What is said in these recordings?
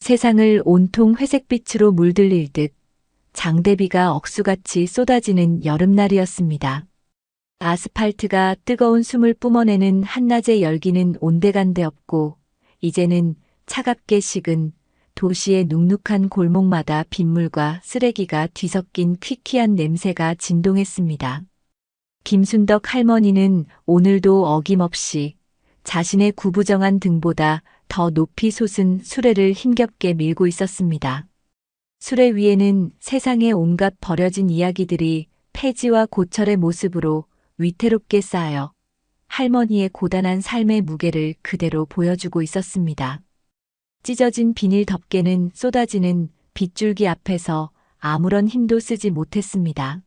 세상을 온통 회색빛으로 물들일 듯 장대비가 억수같이 쏟아지는 여름날이었습니다. 아스팔트가 뜨거운 숨을 뿜어내는 한낮의 열기는 온데간데 없고 이제는 차갑게 식은 도시의 눅눅한 골목마다 빗물과 쓰레기가 뒤섞인 퀴퀴한 냄새가 진동했습니다. 김순덕 할머니는 오늘도 어김없이 자신의 구부정한 등보다 더 높이 솟은 수레를 힘겹게 밀고 있었습니다. 수레 위에는 세상의 온갖 버려진 이야기들이 폐지와 고철의 모습으로 위태롭게 쌓여 할머니의 고단한 삶의 무게를 그대로 보여주고 있었습니다. 찢어진 비닐 덮개는 쏟아지는 빗줄기 앞에서 아무런 힘도 쓰지 못했습니다.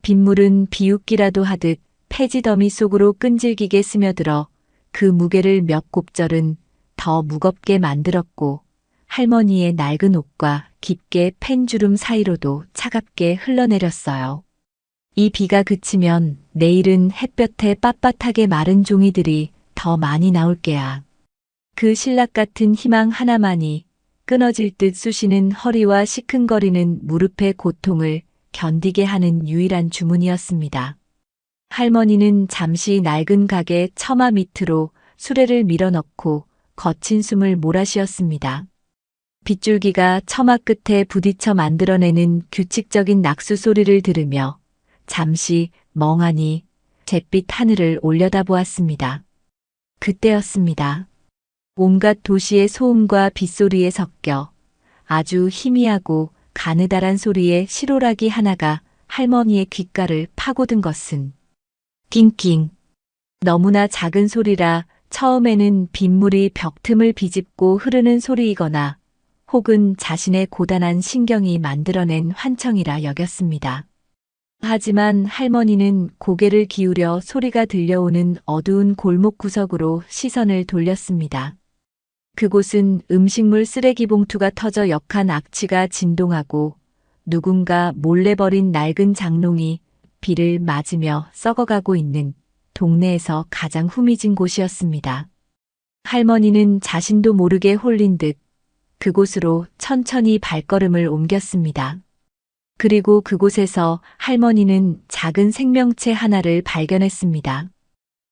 빗물은 비웃기라도 하듯 폐지 더미 속으로 끈질기게 스며들어 그 무게를 몇 곱절은 더 무겁게 만들었고 할머니의 낡은 옷과 깊게 팬 주름 사이로도 차갑게 흘러내렸어요. 이 비가 그치면 내일은 햇볕에 빳빳하게 마른 종이들이 더 많이 나올 게야. 그 신락 같은 희망 하나만이 끊어질 듯 쑤시는 허리와 시큰거리는 무릎의 고통을 견디게 하는 유일한 주문이었습니다. 할머니는 잠시 낡은 가게 처마 밑으로 수레를 밀어넣고 거친 숨을 몰아쉬었습니다. 빗줄기가 처마 끝에 부딪혀 만들어내는 규칙적인 낙수 소리를 들으며 잠시 멍하니 잿빛 하늘을 올려다보았습니다. 그때였습니다. 온갖 도시의 소음과 빗소리에 섞여 아주 희미하고 가느다란 소리의 실오라기 하나가 할머니의 귓가를 파고든 것은 낑낑. 너무나 작은 소리라 처음에는 빗물이 벽틈을 비집고 흐르는 소리이거나 혹은 자신의 고단한 신경이 만들어낸 환청이라 여겼습니다. 하지만 할머니는 고개를 기울여 소리가 들려오는 어두운 골목 구석으로 시선을 돌렸습니다. 그곳은 음식물 쓰레기 봉투가 터져 역한 악취가 진동하고 누군가 몰래 버린 낡은 장롱이 비를 맞으며 썩어가고 있는 동네에서 가장 후미진 곳이었습니다. 할머니는 자신도 모르게 홀린 듯 그곳으로 천천히 발걸음을 옮겼습니다. 그리고 그곳에서 할머니는 작은 생명체 하나를 발견했습니다.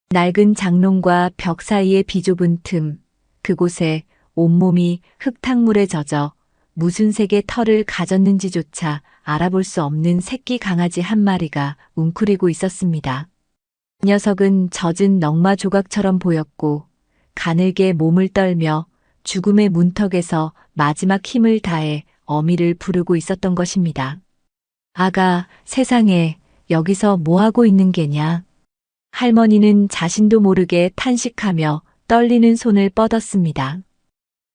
낡은 장롱과 벽 사이의 비좁은 틈, 그곳에 온몸이 흙탕물에 젖어 무슨 색의 털을 가졌는지조차 알아볼 수 없는 새끼 강아지 한 마리가 웅크리고 있었습니다. 녀석은 젖은 넝마 조각처럼 보였고 가늘게 몸을 떨며 죽음의 문턱에서 마지막 힘을 다해 어미를 부르고 있었던 것입니다. 아가, 세상에, 여기서 뭐하고 있는 게냐? 할머니는 자신도 모르게 탄식하며 떨리는 손을 뻗었습니다.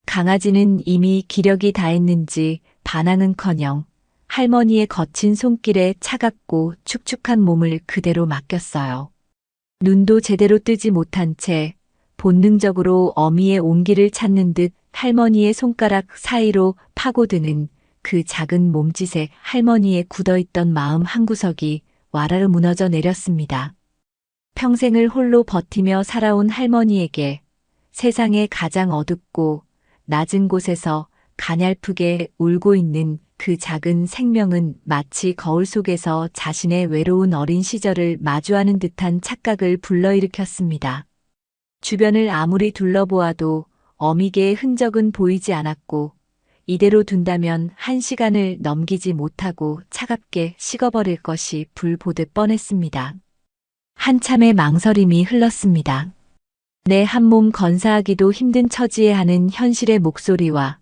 강아지는 이미 기력이 다했는지 반항은커녕 할머니의 거친 손길에 차갑고 축축한 몸을 그대로 맡겼어요. 눈도 제대로 뜨지 못한 채 본능적으로 어미의 온기를 찾는 듯 할머니의 손가락 사이로 파고드는 그 작은 몸짓에 할머니의 굳어있던 마음 한구석이 와라르 무너져 내렸습니다. 평생을 홀로 버티며 살아온 할머니에게 세상의 가장 어둡고 낮은 곳에서 가냘프게 울고 있는 그 작은 생명은 마치 거울 속에서 자신의 외로운 어린 시절을 마주하는 듯한 착각을 불러일으켰습니다. 주변을 아무리 둘러보아도 어미개의 흔적은 보이지 않았고 이대로 둔다면 1시간을 넘기지 못하고 차갑게 식어버릴 것이 불보듯 뻔했습니다. 한참의 망설임이 흘렀습니다. 내 한몸 건사하기도 힘든 처지에 하는 현실의 목소리와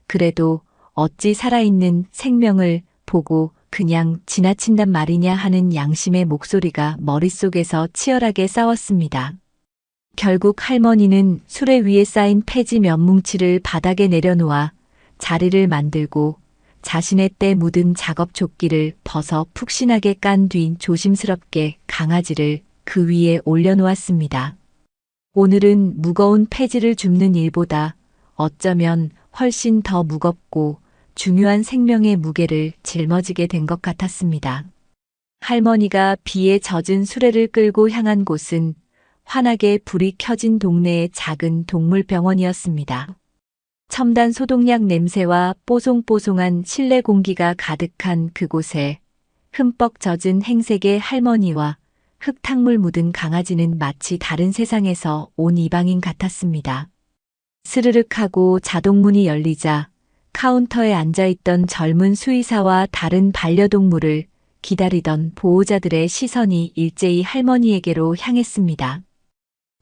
그래도 어찌 살아있는 생명을 보고 그냥 지나친단 말이냐 하는 양심의 목소리가 머릿속에서 치열하게 싸웠습니다. 결국 할머니는 수레 위에 쌓인 폐지 몇 뭉치를 바닥에 내려놓아 자리를 만들고 자신의 때 묻은 작업 조끼를 벗어 푹신하게 깐 뒤 조심스럽게 강아지를 그 위에 올려놓았습니다. 오늘은 무거운 폐지를 줍는 일보다 어쩌면 훨씬 더 무겁고 중요한 생명의 무게를 짊어지게 된 것 같았습니다. 할머니가 비에 젖은 수레를 끌고 향한 곳은 환하게 불이 켜진 동네의 작은 동물병원이었습니다. 첨단 소독약 냄새와 뽀송뽀송한 실내 공기가 가득한 그곳에 흠뻑 젖은 행색의 할머니와 흙탕물 묻은 강아지는 마치 다른 세상에서 온 이방인 같았습니다. 스르륵 하고 자동문이 열리자 카운터에 앉아있던 젊은 수의사와 다른 반려동물을 기다리던 보호자들의 시선이 일제히 할머니에게로 향했습니다.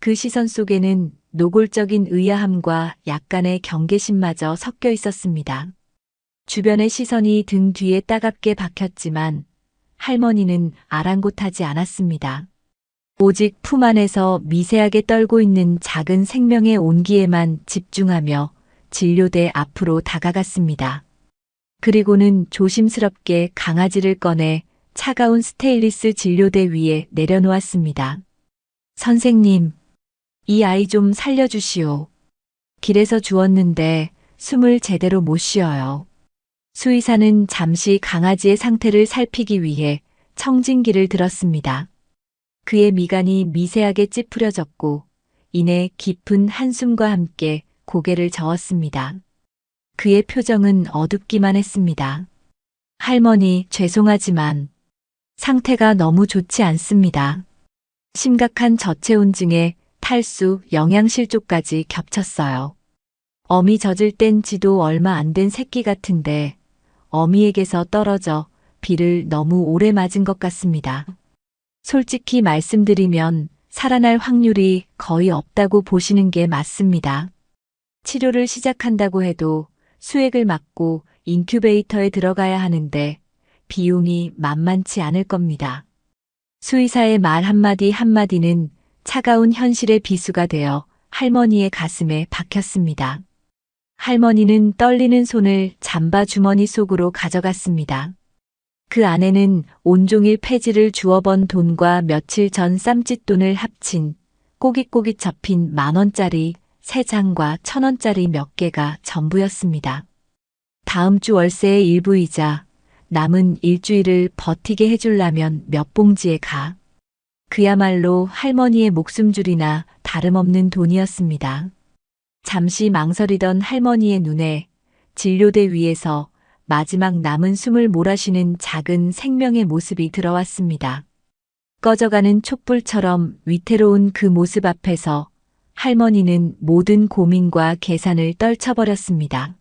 그 시선 속에는 노골적인 의아함과 약간의 경계심마저 섞여 있었습니다. 주변의 시선이 등 뒤에 따갑게 박혔지만 할머니는 아랑곳하지 않았습니다. 오직 품 안에서 미세하게 떨고 있는 작은 생명의 온기에만 집중하며 진료대 앞으로 다가갔습니다. 그리고는 조심스럽게 강아지를 꺼내 차가운 스테인리스 진료대 위에 내려놓았습니다. 선생님, 이 아이 좀 살려주시오. 길에서 주웠는데 숨을 제대로 못 쉬어요. 수의사는 잠시 강아지의 상태를 살피기 위해 청진기를 들었습니다. 그의 미간이 미세하게 찌푸려졌고 이내 깊은 한숨과 함께 고개를 저었습니다. 그의 표정은 어둡기만 했습니다. 할머니, 죄송하지만 상태가 너무 좋지 않습니다. 심각한 저체온증에 탈수, 영양실조까지 겹쳤어요. 어미 젖을 뗀 지도 얼마 안 된 새끼 같은데 어미에게서 떨어져 비를 너무 오래 맞은 것 같습니다. 솔직히 말씀드리면 살아날 확률이 거의 없다고 보시는 게 맞습니다. 치료를 시작한다고 해도 수액을 맞고 인큐베이터에 들어가야 하는데 비용이 만만치 않을 겁니다. 수의사의 말 한마디 한마디는 차가운 현실의 비수가 되어 할머니의 가슴에 박혔습니다. 할머니는 떨리는 손을 잠바 주머니 속으로 가져갔습니다. 그 안에는 온종일 폐지를 주워번 돈과 며칠 전 쌈짓돈을 합친 꼬깃꼬깃 접힌 10,000원짜리 3장과 1,000원짜리 몇 개가 전부였습니다. 다음 주 월세의 일부이자 남은 일주일을 버티게 해주려면 몇 봉지에 가. 그야말로 할머니의 목숨줄이나 다름없는 돈이었습니다. 잠시 망설이던 할머니의 눈에 진료대 위에서 마지막 남은 숨을 몰아쉬는 작은 생명의 모습이 들어왔습니다. 꺼져가는 촛불처럼 위태로운 그 모습 앞에서 할머니는 모든 고민과 계산을 떨쳐버렸습니다.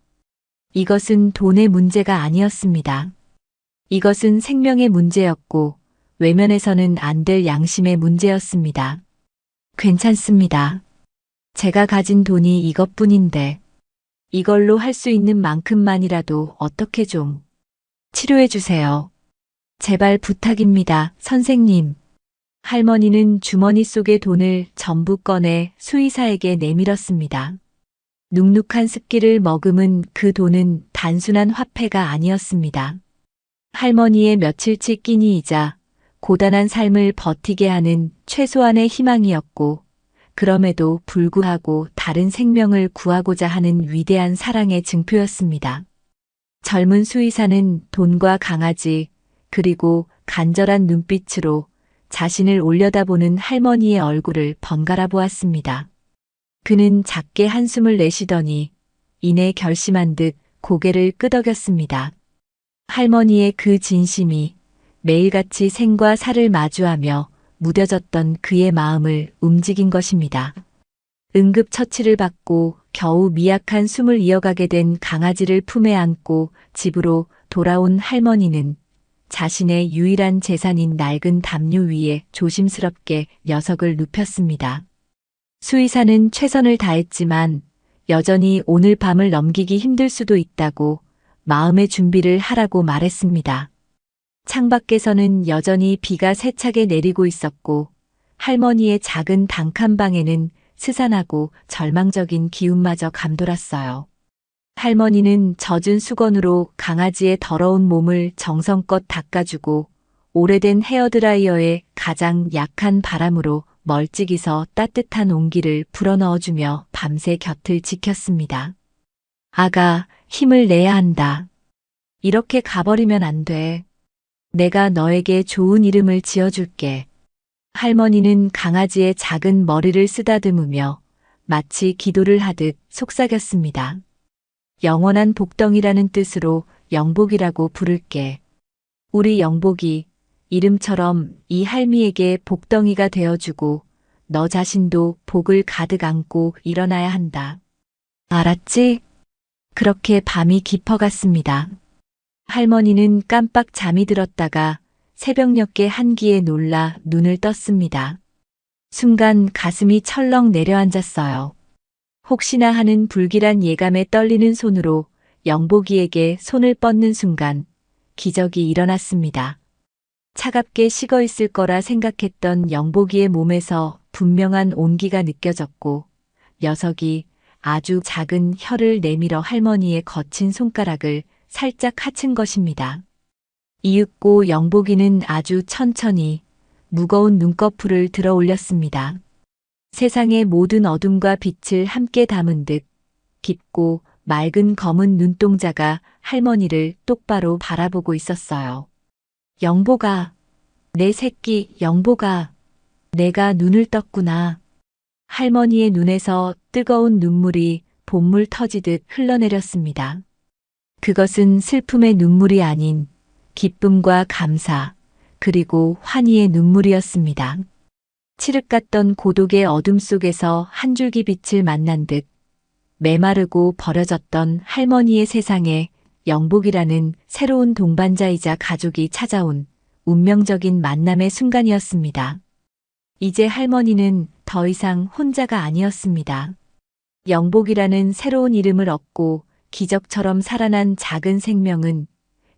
이것은 돈의 문제가 아니었습니다. 이것은 생명의 문제였고 외면해서는 안 될 양심의 문제였습니다. 괜찮습니다. 제가 가진 돈이 이것뿐인데 이걸로 할 수 있는 만큼만이라도 어떻게 좀 치료해 주세요. 제발 부탁입니다, 선생님. 할머니는 주머니 속의 돈을 전부 꺼내 수의사에게 내밀었습니다. 눅눅한 습기를 머금은 그 돈은 단순한 화폐가 아니었습니다. 할머니의 며칠치 끼니이자 고단한 삶을 버티게 하는 최소한의 희망이었고 그럼에도 불구하고 다른 생명을 구하고자 하는 위대한 사랑의 증표였습니다. 젊은 수의사는 돈과 강아지 그리고 간절한 눈빛으로 자신을 올려다보는 할머니의 얼굴을 번갈아 보았습니다. 그는 작게 한숨을 내쉬더니 이내 결심한 듯 고개를 끄덕였습니다. 할머니의 그 진심이 매일같이 생과 사를 마주하며 무뎌졌던 그의 마음을 움직인 것입니다. 응급처치를 받고 겨우 미약한 숨을 이어가게 된 강아지를 품에 안고 집으로 돌아온 할머니는 자신의 유일한 재산인 낡은 담요 위에 조심스럽게 녀석을 눕혔습니다. 수의사는 최선을 다했지만 여전히 오늘 밤을 넘기기 힘들 수도 있다고 마음의 준비를 하라고 말했습니다. 창밖에서는 여전히 비가 세차게 내리고 있었고 할머니의 작은 단칸방에는 스산하고 절망적인 기운마저 감돌았어요. 할머니는 젖은 수건으로 강아지의 더러운 몸을 정성껏 닦아주고 오래된 헤어드라이어에 가장 약한 바람으로 멀찍이서 따뜻한 온기를 불어넣어주며 밤새 곁을 지켰습니다. 아가, 힘을 내야 한다. 이렇게 가버리면 안 돼. 내가 너에게 좋은 이름을 지어줄게. 할머니는 강아지의 작은 머리를 쓰다듬으며 마치 기도를 하듯 속삭였습니다. 영원한 복덩이라는 뜻으로 영복이라고 부를게. 우리 영복이 이름처럼 이 할미에게 복덩이가 되어주고 너 자신도 복을 가득 안고 일어나야 한다. 알았지? 그렇게 밤이 깊어갔습니다. 할머니는 깜빡 잠이 들었다가 새벽녘의 한기에 놀라 눈을 떴습니다. 순간 가슴이 철렁 내려앉았어요. 혹시나 하는 불길한 예감에 떨리는 손으로 영복이에게 손을 뻗는 순간 기적이 일어났습니다. 차갑게 식어 있을 거라 생각했던 영복이의 몸에서 분명한 온기가 느껴졌고 녀석이 아주 작은 혀를 내밀어 할머니의 거친 손가락을 살짝 하친 것입니다. 이윽고 영복이는 아주 천천히 무거운 눈꺼풀을 들어 올렸습니다. 세상의 모든 어둠과 빛을 함께 담은 듯 깊고 맑은 검은 눈동자가 할머니를 똑바로 바라보고 있었어요. 영복아, 내 새끼 영복아, 내가 눈을 떴구나. 할머니의 눈에서 뜨거운 눈물이 봇물 터지듯 흘러내렸습니다. 그것은 슬픔의 눈물이 아닌 기쁨과 감사, 그리고 환희의 눈물이었습니다. 칠흑 같던 고독의 어둠 속에서 한 줄기 빛을 만난 듯 메마르고 버려졌던 할머니의 세상에 영복이라는 새로운 동반자이자 가족이 찾아온 운명적인 만남의 순간이었습니다. 이제 할머니는 더 이상 혼자가 아니었습니다. 영복이라는 새로운 이름을 얻고 기적처럼 살아난 작은 생명은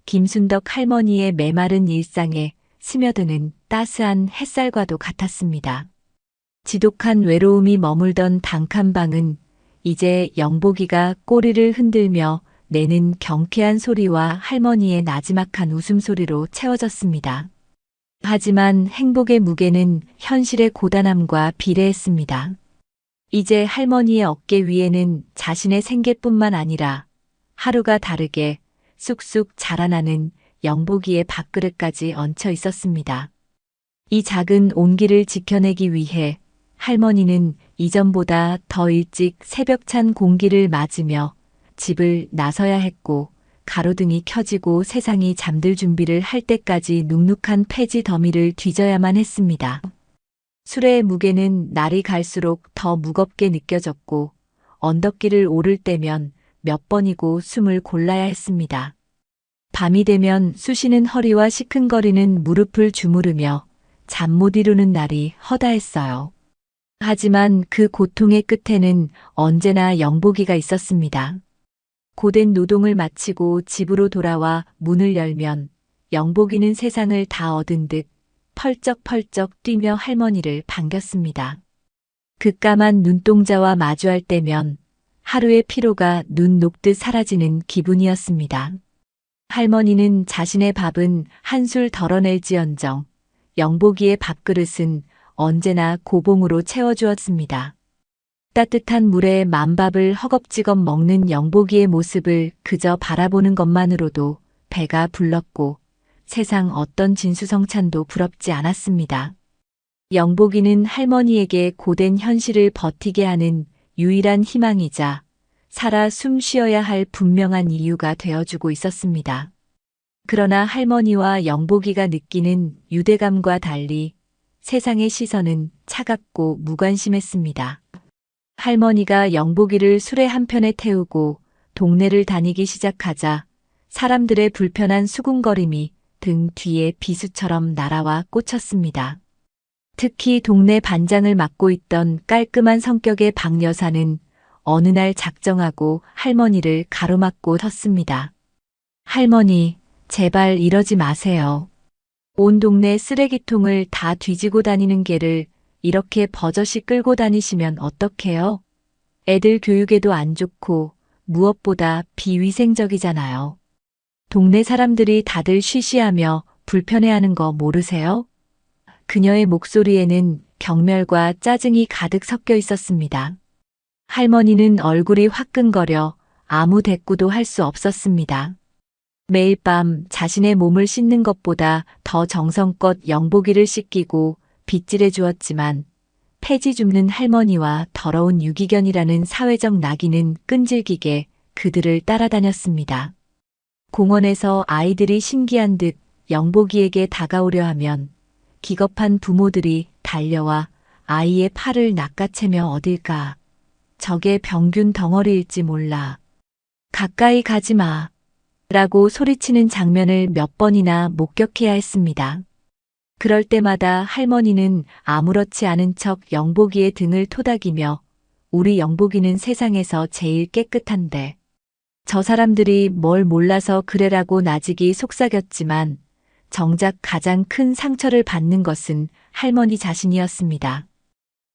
김순덕 할머니의 메마른 일상에 스며드는 따스한 햇살과도 같았습니다. 지독한 외로움이 머물던 단칸방은 이제 영복이가 꼬리를 흔들며 내는 경쾌한 소리와 할머니의 나지막한 웃음소리로 채워졌습니다. 하지만 행복의 무게는 현실의 고단함과 비례했습니다. 이제 할머니의 어깨 위에는 자신의 생계뿐만 아니라 하루가 다르게 쑥쑥 자라나는 영복이의 밥그릇까지 얹혀 있었습니다. 이 작은 온기를 지켜내기 위해 할머니는 이전보다 더 일찍 새벽찬 공기를 맞으며 집을 나서야 했고 가로등이 켜지고 세상이 잠들 준비를 할 때까지 눅눅한 폐지 더미를 뒤져야만 했습니다. 술의 무게는 날이 갈수록 더 무겁게 느껴졌고 언덕길을 오를 때면 몇 번이고 숨을 골라야 했습니다. 밤이 되면 쑤시는 허리와 시큰거리는 무릎을 주무르며 잠 못 이루는 날이 허다했어요. 하지만 그 고통의 끝에는 언제나 영복이가 있었습니다. 고된 노동을 마치고 집으로 돌아와 문을 열면 영복이는 세상을 다 얻은 듯 펄쩍펄쩍 뛰며 할머니를 반겼습니다. 그 까만 눈동자와 마주할 때면 하루의 피로가 눈 녹듯 사라지는 기분이었습니다. 할머니는 자신의 밥은 한술 덜어낼지언정 영복이의 밥그릇은 언제나 고봉으로 채워주었습니다. 따뜻한 물에 만밥을 허겁지겁 먹는 영복이의 모습을 그저 바라보는 것만으로도 배가 불렀고 세상 어떤 진수성찬도 부럽지 않았습니다. 영복이는 할머니에게 고된 현실을 버티게 하는 유일한 희망이자 살아 숨 쉬어야 할 분명한 이유가 되어주고 있었습니다. 그러나 할머니와 영복이가 느끼는 유대감과 달리 세상의 시선은 차갑고 무관심했습니다. 할머니가 영복이를 수레 한편에 태우고 동네를 다니기 시작하자 사람들의 불편한 수군거림이 등 뒤에 비수처럼 날아와 꽂혔습니다. 특히 동네 반장을 맡고 있던 깔끔한 성격의 박 여사는 어느 날 작정하고 할머니를 가로막고 섰습니다. 할머니, 제발 이러지 마세요. 온 동네 쓰레기통을 다 뒤지고 다니는 개를 이렇게 버젓이 끌고 다니시면 어떡해요? 애들 교육에도 안 좋고 무엇보다 비위생적이잖아요. 동네 사람들이 다들 쉬쉬하며 불편해하는 거 모르세요? 그녀의 목소리에는 경멸과 짜증이 가득 섞여 있었습니다. 할머니는 얼굴이 화끈거려 아무 대꾸도 할 수 없었습니다. 매일 밤 자신의 몸을 씻는 것보다 더 정성껏 영복이를 씻기고 빗질해 주었지만 폐지 줍는 할머니와 더러운 유기견이라는 사회적 낙인은 끈질기게 그들을 따라다녔습니다. 공원에서 아이들이 신기한 듯 영복이에게 다가오려 하면 기겁한 부모들이 달려와 아이의 팔을 낚아채며 어딜까. 저게 병균 덩어리일지 몰라. 가까이 가지 마. 라고 소리치는 장면을 몇 번이나 목격해야 했습니다. 그럴 때마다 할머니는 아무렇지 않은 척 영복이의 등을 토닥이며 우리 영복이는 세상에서 제일 깨끗한데 저 사람들이 뭘 몰라서 그래라고 나직이 속삭였지만 정작 가장 큰 상처를 받는 것은 할머니 자신이었습니다.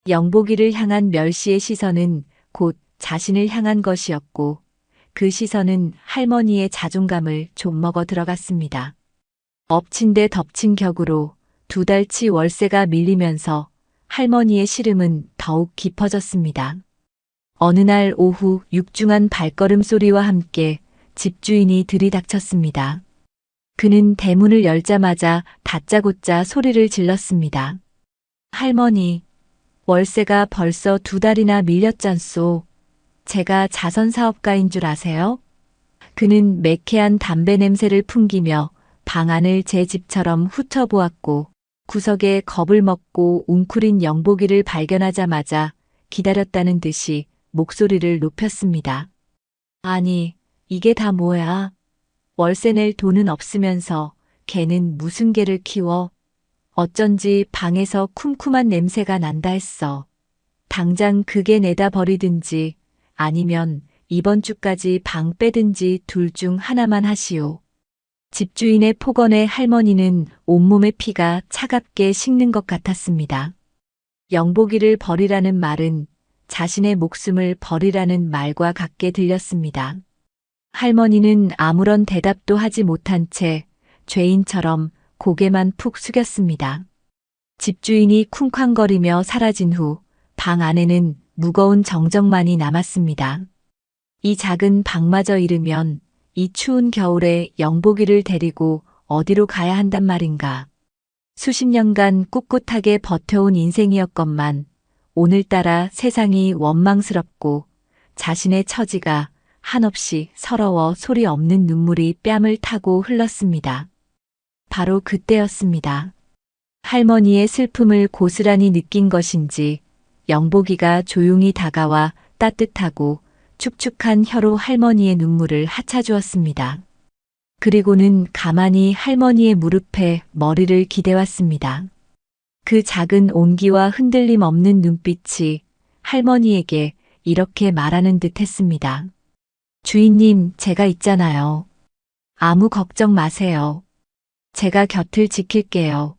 영복이를 향한 멸시의 시선은 곧 자신을 향한 것이었고 그 시선은 할머니의 자존감을 좀먹어 들어갔습니다. 엎친 데 덮친 격으로 2달치 월세가 밀리면서 할머니의 시름은 더욱 깊어졌습니다. 어느 날 오후 육중한 발걸음 소리와 함께 집주인이 들이닥쳤습니다. 그는 대문을 열자마자 다짜고짜 소리를 질렀습니다. 할머니, 월세가 벌써 2달이나 밀렸잖소. 제가 자선사업가인 줄 아세요? 그는 매캐한 담배 냄새를 풍기며 방 안을 제 집처럼 훑어보았고 구석에 겁을 먹고 웅크린 영복이를 발견하자마자 기다렸다는 듯이 목소리를 높였습니다. 아니, 이게 다 뭐야? 월세 낼 돈은 없으면서 개는 무슨 개를 키워? 어쩐지 방에서 쿰쿰한 냄새가 난다 했어. 당장 그 개 내다 버리든지 아니면 이번 주까지 방 빼든지 둘 중 하나만 하시오. 집주인의 폭언에 할머니는 온몸의 피가 차갑게 식는 것 같았습니다. 영복이를 버리라는 말은 자신의 목숨을 버리라는 말과 같게 들렸습니다. 할머니는 아무런 대답도 하지 못한 채 죄인처럼 고개만 푹 숙였습니다. 집주인이 쿵쾅거리며 사라진 후 방 안에는 무거운 정적만이 남았습니다. 이 작은 방마저 잃으면 이 추운 겨울에 영복이를 데리고 어디로 가야 한단 말인가. 수십 년간 꿋꿋하게 버텨온 인생이었건만 오늘따라 세상이 원망스럽고 자신의 처지가 한없이 서러워 소리 없는 눈물이 뺨을 타고 흘렀습니다. 바로 그때였습니다. 할머니의 슬픔을 고스란히 느낀 것인지 영복이가 조용히 다가와 따뜻하고 축축한 혀로 할머니의 눈물을 하차주었습니다. 그리고는 가만히 할머니의 무릎에 머리를 기대왔습니다. 그 작은 온기와 흔들림 없는 눈빛이 할머니에게 이렇게 말하는 듯 했습니다. 주인님, 제가 있잖아요. 아무 걱정 마세요. 제가 곁을 지킬게요.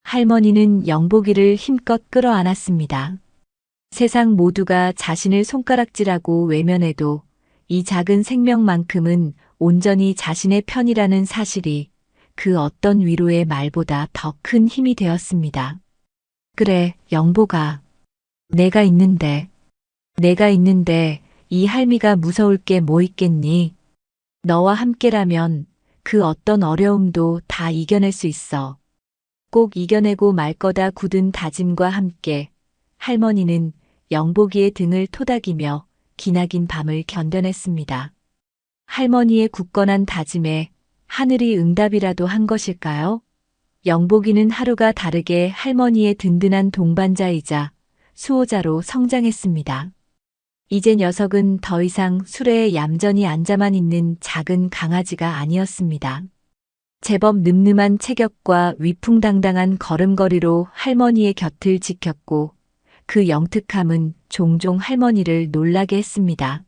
할머니는 영복이를 힘껏 끌어안았습니다. 세상 모두가 자신을 손가락질하고 외면해도 이 작은 생명만큼은 온전히 자신의 편이라는 사실이 그 어떤 위로의 말보다 더 큰 힘이 되었습니다. 그래, 영복아. 내가 있는데 이 할미가 무서울 게 뭐 있겠니? 너와 함께라면 그 어떤 어려움도 다 이겨낼 수 있어. 꼭 이겨내고 말 거다 굳은 다짐과 함께 할머니는 영복이의 등을 토닥이며 기나긴 밤을 견뎌냈습니다. 할머니의 굳건한 다짐에 하늘이 응답이라도 한 것일까요? 영복이는 하루가 다르게 할머니의 든든한 동반자이자 수호자로 성장했습니다. 이제 녀석은 더 이상 수레에 얌전히 앉아만 있는 작은 강아지가 아니었습니다. 제법 늠름한 체격과 위풍당당한 걸음걸이로 할머니의 곁을 지켰고 그 영특함은 종종 할머니를 놀라게 했습니다.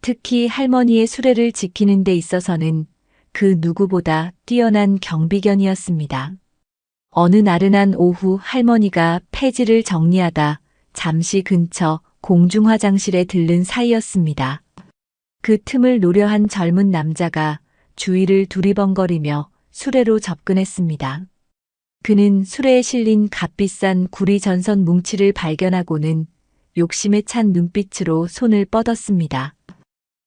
특히 할머니의 수레를 지키는 데 있어서는 그 누구보다 뛰어난 경비견이었습니다. 어느 나른한 오후 할머니가 폐지를 정리하다 잠시 근처 공중화장실에 들른 사이였습니다. 그 틈을 노려한 젊은 남자가 주위를 두리번거리며 수레로 접근했습니다. 그는 수레에 실린 값비싼 구리 전선 뭉치를 발견하고는 욕심에 찬 눈빛으로 손을 뻗었습니다.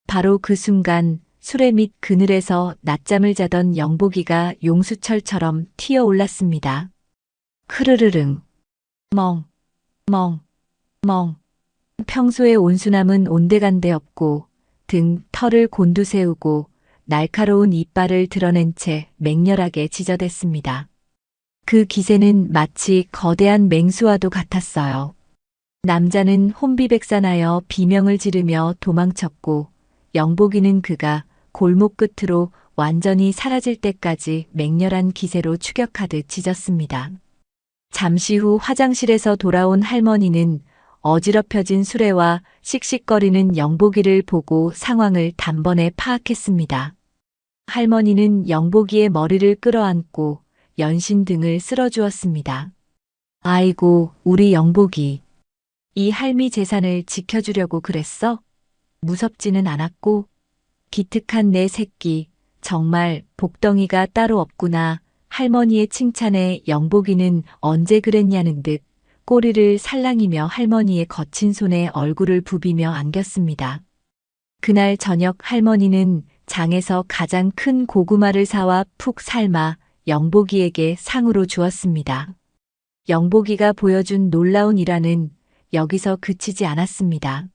바로 그 순간 수레 밑 그늘에서 낮잠을 자던 영복이가 용수철처럼 튀어올랐습니다. 흐르르릉, 멍, 멍, 멍. 평소의 온순함은 온데간데 없고 등 털을 곤두세우고 날카로운 이빨을 드러낸 채 맹렬하게 지저댔습니다. 그 기세는 마치 거대한 맹수와도 같았어요. 남자는 혼비백산하여 비명을 지르며 도망쳤고 영복이는 그가 골목 끝으로 완전히 사라질 때까지 맹렬한 기세로 추격하듯 짖었습니다. 잠시 후 화장실에서 돌아온 할머니는 어지럽혀진 수레와 씩씩거리는 영복이를 보고 상황을 단번에 파악했습니다. 할머니는 영복이의 머리를 끌어안고 연신 등을 쓸어주었습니다. 아이고, 우리 영복이. 이 할미 재산을 지켜주려고 그랬어? 무섭지는 않았고, 기특한 내 새끼, 정말 복덩이가 따로 없구나. 할머니의 칭찬에 영복이는 언제 그랬냐는 듯 꼬리를 살랑이며 할머니의 거친 손에 얼굴을 부비며 안겼습니다. 그날 저녁 할머니는 장에서 가장 큰 고구마를 사와 푹 삶아 영복이에게 상으로 주었습니다. 영복이가 보여준 놀라운 일화는 여기서 그치지 않았습니다.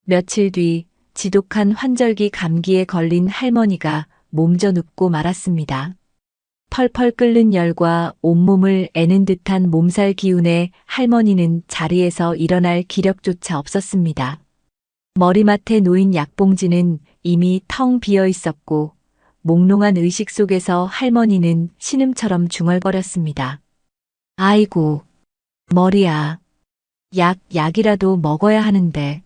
며칠 뒤 지독한 환절기 감기에 걸린 할머니가 몸져 눕고 말았습니다. 펄펄 끓는 열과 온몸을 애는 듯한 몸살 기운에 할머니는 자리에서 일어날 기력조차 없었습니다. 머리맡에 놓인 약봉지는 이미 텅 비어 있었고 몽롱한 의식 속에서 할머니는 신음처럼 중얼거렸습니다. 아이고, 머리야. 약이라도 먹어야 하는데.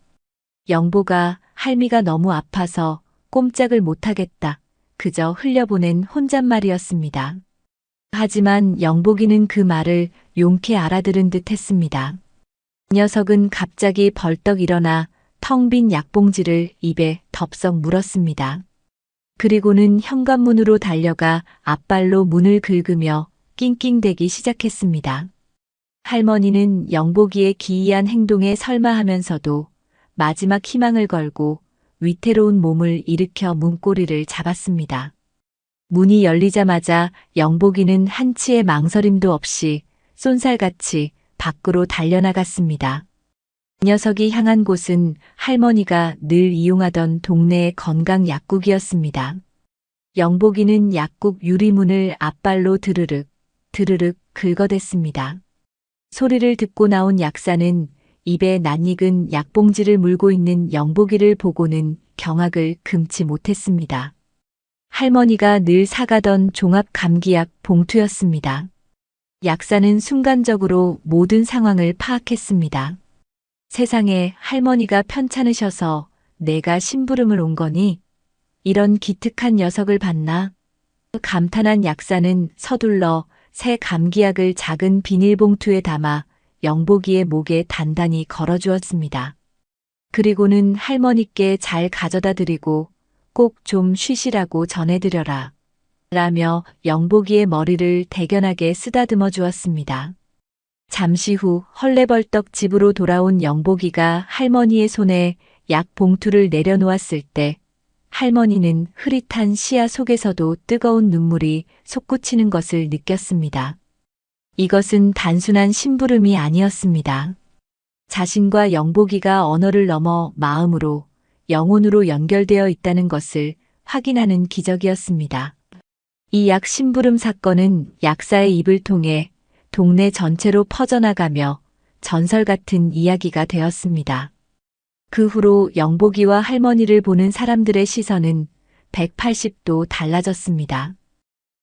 영보가 할미가 너무 아파서 꼼짝을 못하겠다. 그저 흘려보낸 혼잣말이었습니다. 하지만 영복이는 그 말을 용케 알아들은 듯 했습니다. 녀석은 갑자기 벌떡 일어나 텅 빈 약봉지를 입에 덥석 물었습니다. 그리고는 현관문으로 달려가 앞발로 문을 긁으며 낑낑대기 시작했습니다. 할머니는 영복이의 기이한 행동에 설마하면서도 마지막 희망을 걸고 위태로운 몸을 일으켜 문고리를 잡았습니다. 문이 열리자마자 영복이는 한치의 망설임도 없이 쏜살같이 밖으로 달려나갔습니다. 녀석이 향한 곳은 할머니가 늘 이용하던 동네의 건강 약국이었습니다. 영복이는 약국 유리문을 앞발로 드르륵 긁어댔습니다. 소리를 듣고 나온 약사는 입에 낯익은 약봉지를 물고 있는 영복이를 보고는 경악을 금치 못했습니다. 할머니가 늘 사가던 종합 감기약 봉투였습니다. 약사는 순간적으로 모든 상황을 파악했습니다. 세상에, 할머니가 편찮으셔서 내가 심부름을 온 거니? 이런 기특한 녀석을 봤나? 감탄한 약사는 서둘러 새 감기약을 작은 비닐봉투에 담아 영복이의 목에 단단히 걸어주었습니다. 그리고는 할머니께 잘 가져다 드리고 꼭 좀 쉬시라고 전해드려라. 라며 영복이의 머리를 대견하게 쓰다듬어 주었습니다. 잠시 후 헐레벌떡 집으로 돌아온 영복이가 할머니의 손에 약 봉투를 내려놓았을 때 할머니는 흐릿한 시야 속에서도 뜨거운 눈물이 솟구치는 것을 느꼈습니다. 이것은 단순한 심부름이 아니었습니다. 자신과 영복이가 언어를 넘어 마음으로, 영혼으로 연결되어 있다는 것을 확인하는 기적이었습니다. 이 약 심부름 사건은 약사의 입을 통해 동네 전체로 퍼져나가며 전설 같은 이야기가 되었습니다. 그 후로 영복이와 할머니를 보는 사람들의 시선은 180도 달라졌습니다.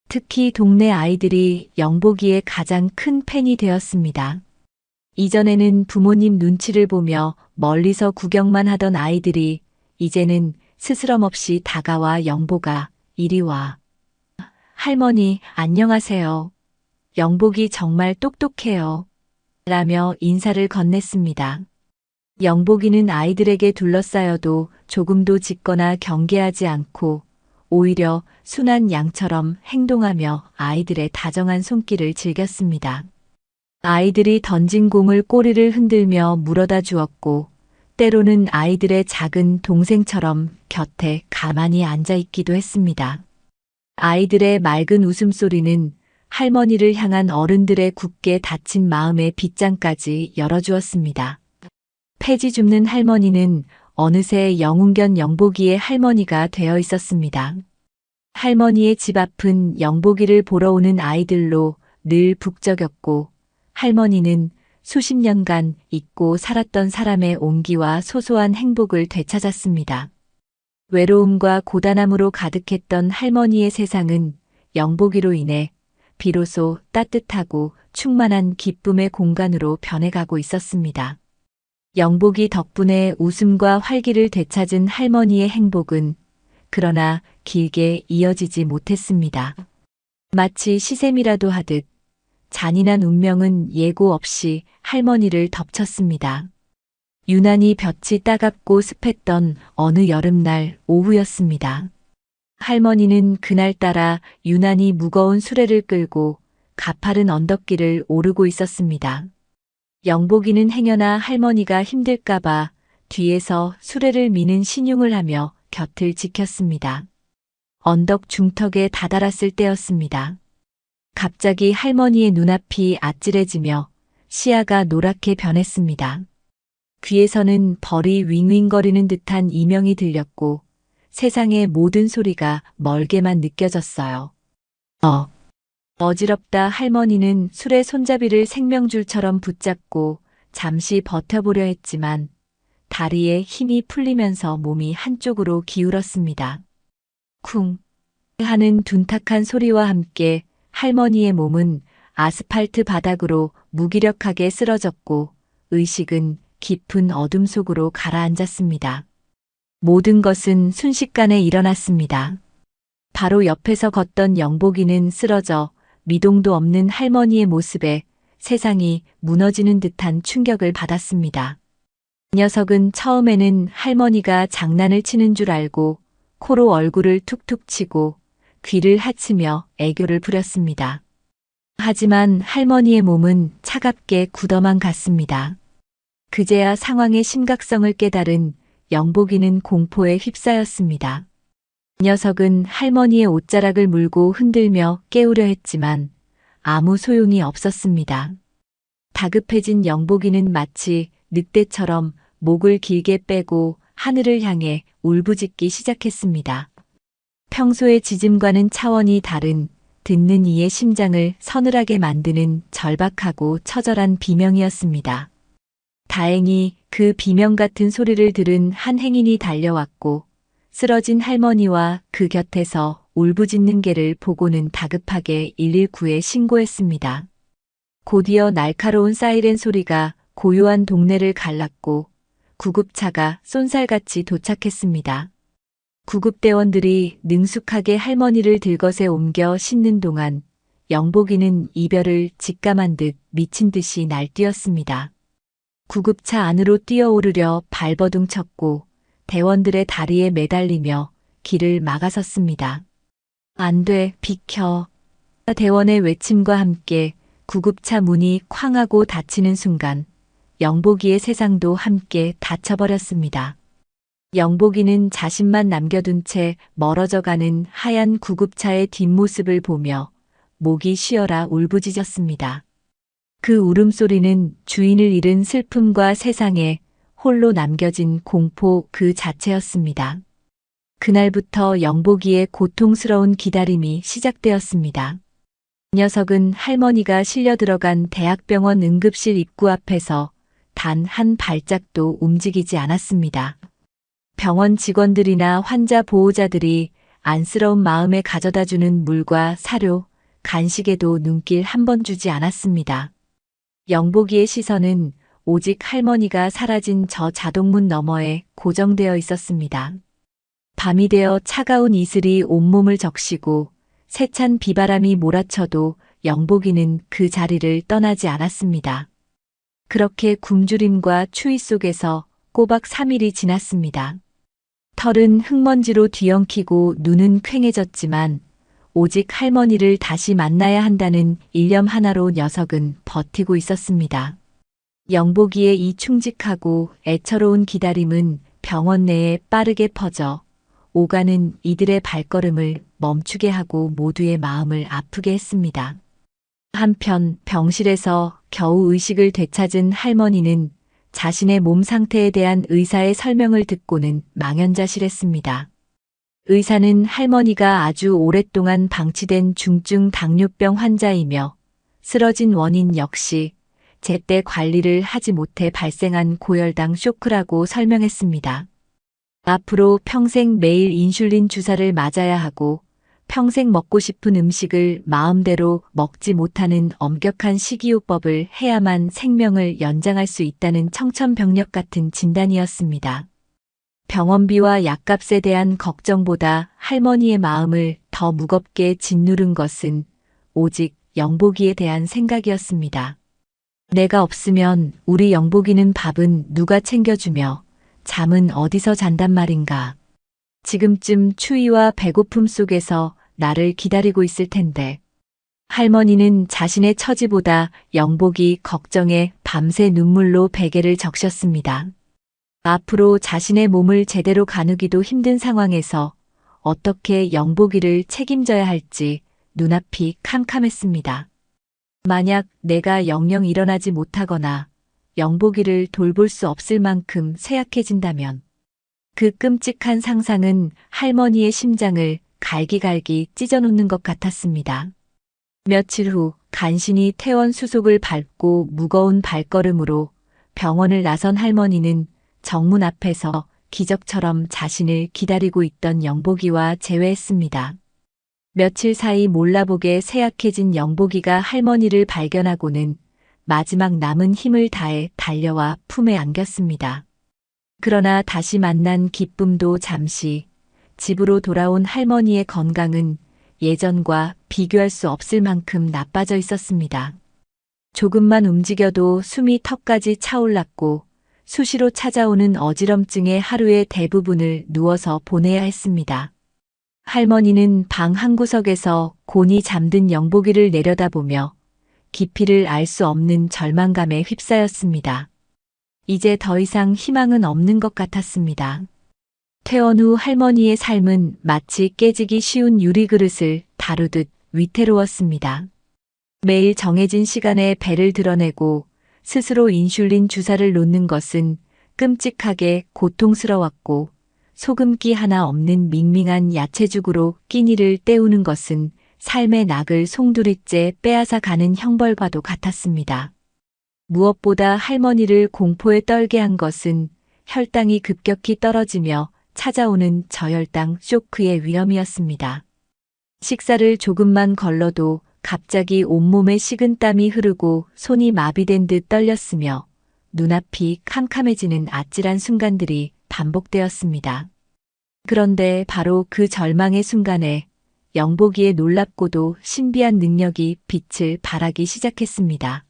특히 동네 아이들이 영복이의 가장 큰 팬이 되었습니다. 이전에는 부모님 눈치를 보며 멀리서 구경만 하던 아이들이 이제는 스스럼 없이 다가와 영복아, 이리 와. 할머니, 안녕하세요. 영복이 정말 똑똑해요. 라며 인사를 건넸습니다. 영복이는 아이들에게 둘러싸여도 조금도 짖거나 경계하지 않고 오히려 순한 양처럼 행동하며 아이들의 다정한 손길을 즐겼습니다. 아이들이 던진 공을 꼬리를 흔들며 물어다 주었고 때로는 아이들의 작은 동생처럼 곁에 가만히 앉아 있기도 했습니다. 아이들의 맑은 웃음소리는 할머니를 향한 어른들의 굳게 닫힌 마음의 빗장까지 열어주었습니다. 폐지 줍는 할머니는 어느새 영웅견 영복이의 할머니가 되어 있었습니다. 할머니의 집 앞은 영복이를 보러 오는 아이들로 늘 북적였고 할머니는 수십 년간 잊고 살았던 사람의 온기와 소소한 행복을 되찾았습니다. 외로움과 고단함으로 가득했던 할머니의 세상은 영복이로 인해 비로소 따뜻하고 충만한 기쁨의 공간으로 변해가고 있었습니다. 영복이 덕분에 웃음과 활기를 되찾은 할머니의 행복은 그러나 길게 이어지지 못했습니다. 마치 시샘이라도 하듯 잔인한 운명은 예고 없이 할머니를 덮쳤습니다. 유난히 볕이 따갑고 습했던 어느 여름날 오후였습니다. 할머니는 그날따라 유난히 무거운 수레를 끌고 가파른 언덕길을 오르고 있었습니다. 영복이는 행여나 할머니가 힘들까봐 뒤에서 수레를 미는 신용을 하며 곁을 지켰습니다. 언덕 중턱에 다다랐을 때였습니다. 갑자기 할머니의 눈앞이 아찔해지며 시야가 노랗게 변했습니다. 귀에서는 벌이 윙윙거리는 듯한 이명이 들렸고 세상의 모든 소리가 멀게만 느껴졌어요. 어지럽다. 할머니는 술의 손잡이를 생명줄처럼 붙잡고 잠시 버텨보려 했지만 다리에 힘이 풀리면서 몸이 한쪽으로 기울었습니다. 쿵 하는 둔탁한 소리와 함께 할머니의 몸은 아스팔트 바닥으로 무기력하게 쓰러졌고 의식은 깊은 어둠 속으로 가라앉았습니다. 모든 것은 순식간에 일어났습니다. 바로 옆에서 걷던 영복이는 쓰러져 미동도 없는 할머니의 모습에 세상이 무너지는 듯한 충격을 받았습니다. 녀석은 처음에는 할머니가 장난을 치는 줄 알고 코로 얼굴을 툭툭 치고 귀를 하치며 애교를 부렸습니다. 하지만 할머니의 몸은 차갑게 굳어만 갔습니다. 그제야 상황의 심각성을 깨달은 영복이는 공포에 휩싸였습니다. 녀석은 할머니의 옷자락을 물고 흔들며 깨우려 했지만 아무 소용이 없었습니다. 다급해진 영복이는 마치 늑대처럼 목을 길게 빼고 하늘을 향해 울부짖기 시작했습니다. 평소의 짖음과는 차원이 다른 듣는 이의 심장을 서늘하게 만드는 절박하고 처절한 비명이었습니다. 다행히 그 비명 같은 소리를 들은 한 행인이 달려왔고 쓰러진 할머니와 그 곁에서 울부짖는 개를 보고는 다급하게 119에 신고했습니다. 곧이어 날카로운 사이렌 소리가 고요한 동네를 갈랐고 구급차가 쏜살같이 도착했습니다. 구급대원들이 능숙하게 할머니를 들것에 옮겨 싣는 동안 영복이는 이별을 직감한 듯 미친 듯이 날뛰었습니다. 구급차 안으로 뛰어오르려 발버둥 쳤고 대원들의 다리에 매달리며 길을 막아섰습니다. 안 돼, 비켜. 대원의 외침과 함께 구급차 문이 쾅 하고 닫히는 순간 영복이의 세상도 함께 닫혀버렸습니다. 영복이는 자신만 남겨둔 채 멀어져가는 하얀 구급차의 뒷모습을 보며 목이 쉬어라 울부짖었습니다. 그 울음소리는 주인을 잃은 슬픔과 세상에 홀로 남겨진 공포 그 자체였습니다. 그날부터 영복이의 고통스러운 기다림이 시작되었습니다. 녀석은 할머니가 실려 들어간 대학병원 응급실 입구 앞에서 단 한 발짝도 움직이지 않았습니다. 병원 직원들이나 환자 보호자들이 안쓰러운 마음에 가져다주는 물과 사료, 간식에도 눈길 한 번 주지 않았습니다. 영복이의 시선은 오직 할머니가 사라진 저 자동문 너머에 고정되어 있었습니다. 밤이 되어 차가운 이슬이 온몸을 적시고 세찬 비바람이 몰아쳐도 영복이는 그 자리를 떠나지 않았습니다. 그렇게 굶주림과 추위 속에서 꼬박 3일이 지났습니다. 털은 흙먼지로 뒤엉키고 눈은 퀭해졌지만 오직 할머니를 다시 만나야 한다는 일념 하나로 녀석은 버티고 있었습니다. 영복이의 이 충직하고 애처로운 기다림은 병원 내에 빠르게 퍼져 오가는 이들의 발걸음을 멈추게 하고 모두의 마음을 아프게 했습니다. 한편 병실에서 겨우 의식을 되찾은 할머니는 자신의 몸 상태에 대한 의사의 설명을 듣고는 망연자실했습니다. 의사는 할머니가 아주 오랫동안 방치된 중증 당뇨병 환자이며 쓰러진 원인 역시 제때 관리를 하지 못해 발생한 고혈당 쇼크라고 설명했습니다. 앞으로 평생 매일 인슐린 주사를 맞아야 하고 평생 먹고 싶은 음식을 마음대로 먹지 못하는 엄격한 식이요법을 해야만 생명을 연장할 수 있다는 청천벽력 같은 진단이었습니다. 병원비와 약값에 대한 걱정보다 할머니의 마음을 더 무겁게 짓누른 것은 오직 영복이에 대한 생각이었습니다. 내가 없으면 우리 영복이는 밥은 누가 챙겨주며 잠은 어디서 잔단 말인가. 지금쯤 추위와 배고픔 속에서 나를 기다리고 있을 텐데. 할머니는 자신의 처지보다 영복이 걱정에 밤새 눈물로 베개를 적셨습니다. 앞으로 자신의 몸을 제대로 가누기도 힘든 상황에서 어떻게 영복이를 책임져야 할지 눈앞이 캄캄했습니다. 만약 내가 영영 일어나지 못하거나 영복이를 돌볼 수 없을 만큼 쇠약해진다면 그 끔찍한 상상은 할머니의 심장을 갈기갈기 찢어놓는 것 같았습니다. 며칠 후 간신히 퇴원 수속을 밟고 무거운 발걸음으로 병원을 나선 할머니는 정문 앞에서 기적처럼 자신을 기다리고 있던 영복이와 재회했습니다. 며칠 사이 몰라보게 쇠약해진 영복이가 할머니를 발견하고는 마지막 남은 힘을 다해 달려와 품에 안겼습니다. 그러나 다시 만난 기쁨도 잠시, 집으로 돌아온 할머니의 건강은 예전과 비교할 수 없을 만큼 나빠져 있었습니다. 조금만 움직여도 숨이 턱까지 차올랐고 수시로 찾아오는 어지럼증의 하루의 대부분을 누워서 보내야 했습니다. 할머니는 방 한구석에서 곤히 잠든 영복이를 내려다보며 깊이를 알 수 없는 절망감에 휩싸였습니다. 이제 더 이상 희망은 없는 것 같았습니다. 퇴원 후 할머니의 삶은 마치 깨지기 쉬운 유리그릇을 다루듯 위태로웠습니다. 매일 정해진 시간에 배를 드러내고 스스로 인슐린 주사를 놓는 것은 끔찍하게 고통스러웠고 소금기 하나 없는 밍밍한 야채죽으로 끼니를 때우는 것은 삶의 낙을 송두리째 빼앗아 가는 형벌과도 같았습니다. 무엇보다 할머니를 공포에 떨게 한 것은 혈당이 급격히 떨어지며 찾아오는 저혈당 쇼크의 위험이었습니다. 식사를 조금만 걸러도 갑자기 온몸에 식은땀이 흐르고 손이 마비된 듯 떨렸으며 눈앞이 캄캄해지는 아찔한 순간들이 반복되었습니다. 그런데 바로 그 절망의 순간에 영복이의 놀랍고도 신비한 능력이 빛을 발하기 시작했습니다.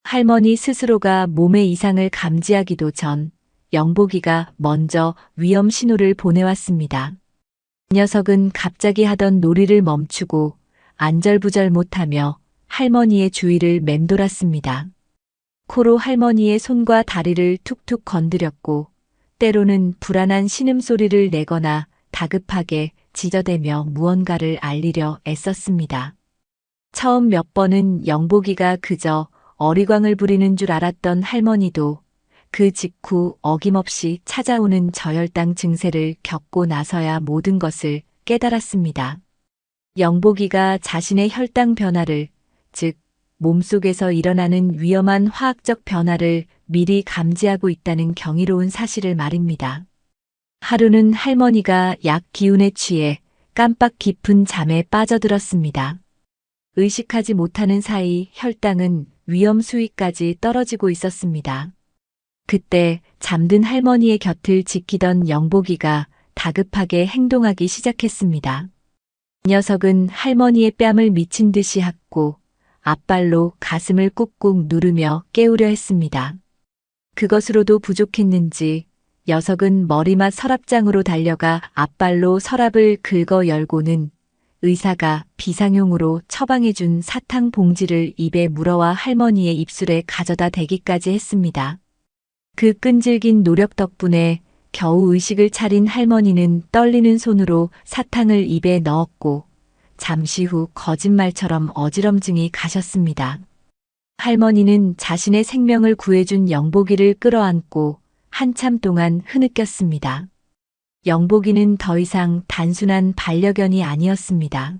할머니 스스로가 몸의 이상을 감지하기도 전 영복이가 먼저 위험 신호를 보내왔습니다. 녀석은 갑자기 하던 놀이를 멈추고 안절부절 못하며 할머니의 주위를 맴돌았습니다. 코로 할머니의 손과 다리를 툭툭 건드렸고 때로는 불안한 신음소리를 내거나 다급하게 지저대며 무언가를 알리려 애썼습니다. 처음 몇 번은 영복이가 그저 어리광을 부리는 줄 알았던 할머니도 그 직후 어김없이 찾아오는 저혈당 증세를 겪고 나서야 모든 것을 깨달았습니다. 영복이가 자신의 혈당 변화를, 즉 몸속에서 일어나는 위험한 화학적 변화를 미리 감지하고 있다는 경이로운 사실을 말입니다. 하루는 할머니가 약 기운에 취해 깜빡 깊은 잠에 빠져들었습니다. 의식하지 못하는 사이 혈당은 위험 수위까지 떨어지고 있었습니다. 그때 잠든 할머니의 곁을 지키던 영복이가 다급하게 행동하기 시작했습니다. 녀석은 할머니의 뺨을 미친 듯이 핥고 앞발로 가슴을 꾹꾹 누르며 깨우려 했습니다. 그것으로도 부족했는지 녀석은 머리맡 서랍장으로 달려가 앞발로 서랍을 긁어 열고는 의사가 비상용으로 처방해준 사탕 봉지를 입에 물어와 할머니의 입술에 가져다 대기까지 했습니다. 그 끈질긴 노력 덕분에 겨우 의식을 차린 할머니는 떨리는 손으로 사탕을 입에 넣었고 잠시 후 거짓말처럼 어지럼증이 가셨습니다. 할머니는 자신의 생명을 구해준 영복이를 끌어안고 한참 동안 흐느꼈습니다. 영복이는 더 이상 단순한 반려견이 아니었습니다.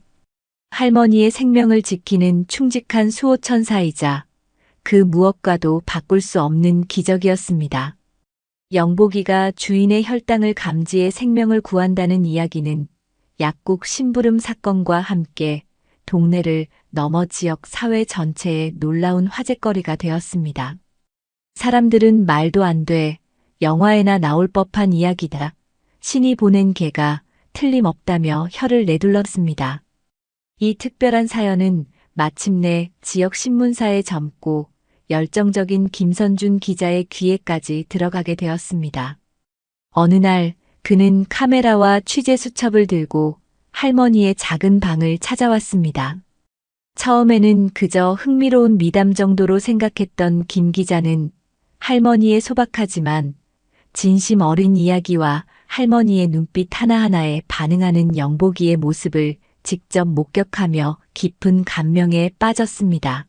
할머니의 생명을 지키는 충직한 수호천사이자 그 무엇과도 바꿀 수 없는 기적이었습니다. 영복이가 주인의 혈당을 감지해 생명을 구한다는 이야기는 약국 심부름 사건과 함께 동네를 넘어 지역 사회 전체에 놀라운 화제거리가 되었습니다. 사람들은 말도 안 돼, 영화에나 나올 법한 이야기다, 신이 보낸 개가 틀림없다며 혀를 내둘렀습니다. 이 특별한 사연은 마침내 지역 신문사에 젊고 열정적인 김선준 기자의 귀에까지 들어가게 되었습니다. 어느 날 그는 카메라와 취재 수첩을 들고 할머니의 작은 방을 찾아왔습니다. 처음에는 그저 흥미로운 미담 정도로 생각했던 김 기자는 할머니의 소박하지만 진심 어린 이야기와 할머니의 눈빛 하나하나에 반응하는 영복이의 모습을 직접 목격하며 깊은 감명에 빠졌습니다.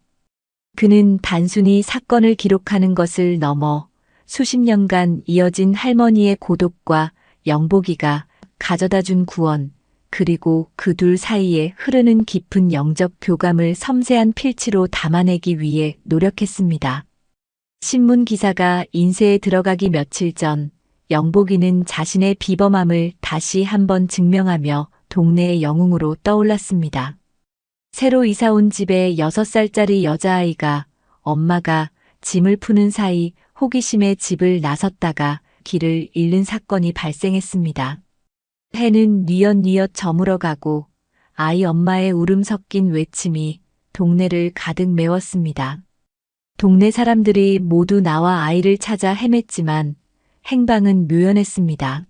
그는 단순히 사건을 기록하는 것을 넘어 수십 년간 이어진 할머니의 고독과 영복이가 가져다준 구원, 그리고 그 둘 사이에 흐르는 깊은 영적 교감을 섬세한 필치로 담아내기 위해 노력했습니다. 신문 기사가 인쇄에 들어가기 며칠 전, 영복이는 자신의 비범함을 다시 한번 증명하며 동네의 영웅으로 떠올랐습니다. 새로 이사 온 집에 6살짜리 여자아이가 엄마가 짐을 푸는 사이 호기심에 집을 나섰다가 길을 잃는 사건이 발생했습니다. 해는 뉘엿뉘엿 저물어가고 아이 엄마의 울음 섞인 외침이 동네를 가득 메웠습니다. 동네 사람들이 모두 나와 아이를 찾아 헤맸지만 행방은 묘연했습니다.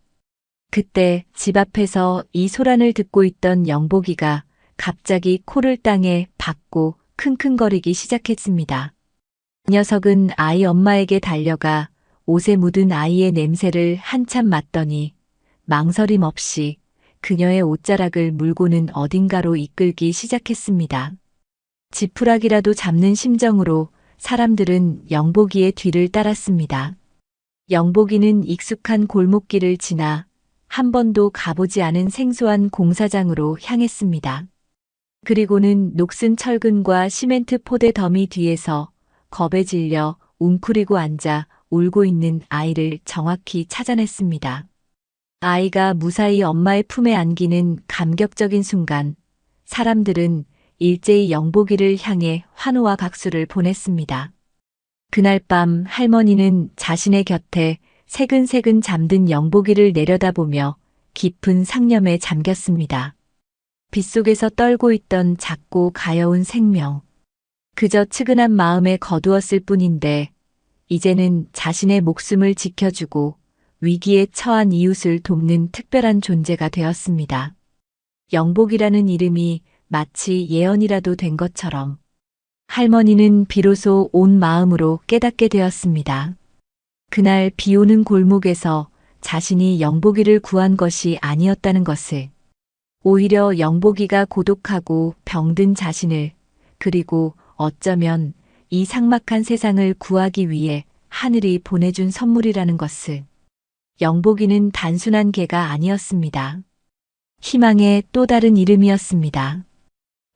그때 집 앞에서 이 소란을 듣고 있던 영복이가 갑자기 코를 땅에 박고 킁킁거리기 시작했습니다. 녀석은 아이 엄마에게 달려가 옷에 묻은 아이의 냄새를 한참 맡더니 망설임 없이 그녀의 옷자락을 물고는 어딘가로 이끌기 시작했습니다. 지푸라기라도 잡는 심정으로 사람들은 영복이의 뒤를 따랐습니다. 영복이는 익숙한 골목길을 지나 한 번도 가보지 않은 생소한 공사장으로 향했습니다. 그리고는 녹슨 철근과 시멘트 포대 더미 뒤에서 겁에 질려 웅크리고 앉아 울고 있는 아이를 정확히 찾아냈습니다. 아이가 무사히 엄마의 품에 안기는 감격적인 순간, 사람들은 일제히 영복이를 향해 환호와 박수를 보냈습니다. 그날 밤 할머니는 자신의 곁에 새근새근 잠든 영복이를 내려다보며 깊은 상념에 잠겼습니다. 빗속에서 떨고 있던 작고 가여운 생명. 그저 측은한 마음에 거두었을 뿐인데 이제는 자신의 목숨을 지켜주고 위기에 처한 이웃을 돕는 특별한 존재가 되었습니다. 영복이라는 이름이 마치 예언이라도 된 것처럼 할머니는 비로소 온 마음으로 깨닫게 되었습니다. 그날 비 오는 골목에서 자신이 영복이를 구한 것이 아니었다는 것을, 오히려 영복이가 고독하고 병든 자신을, 그리고 어쩌면 이 삭막한 세상을 구하기 위해 하늘이 보내준 선물이라는 것을. 영복이는 단순한 개가 아니었습니다. 희망의 또 다른 이름이었습니다.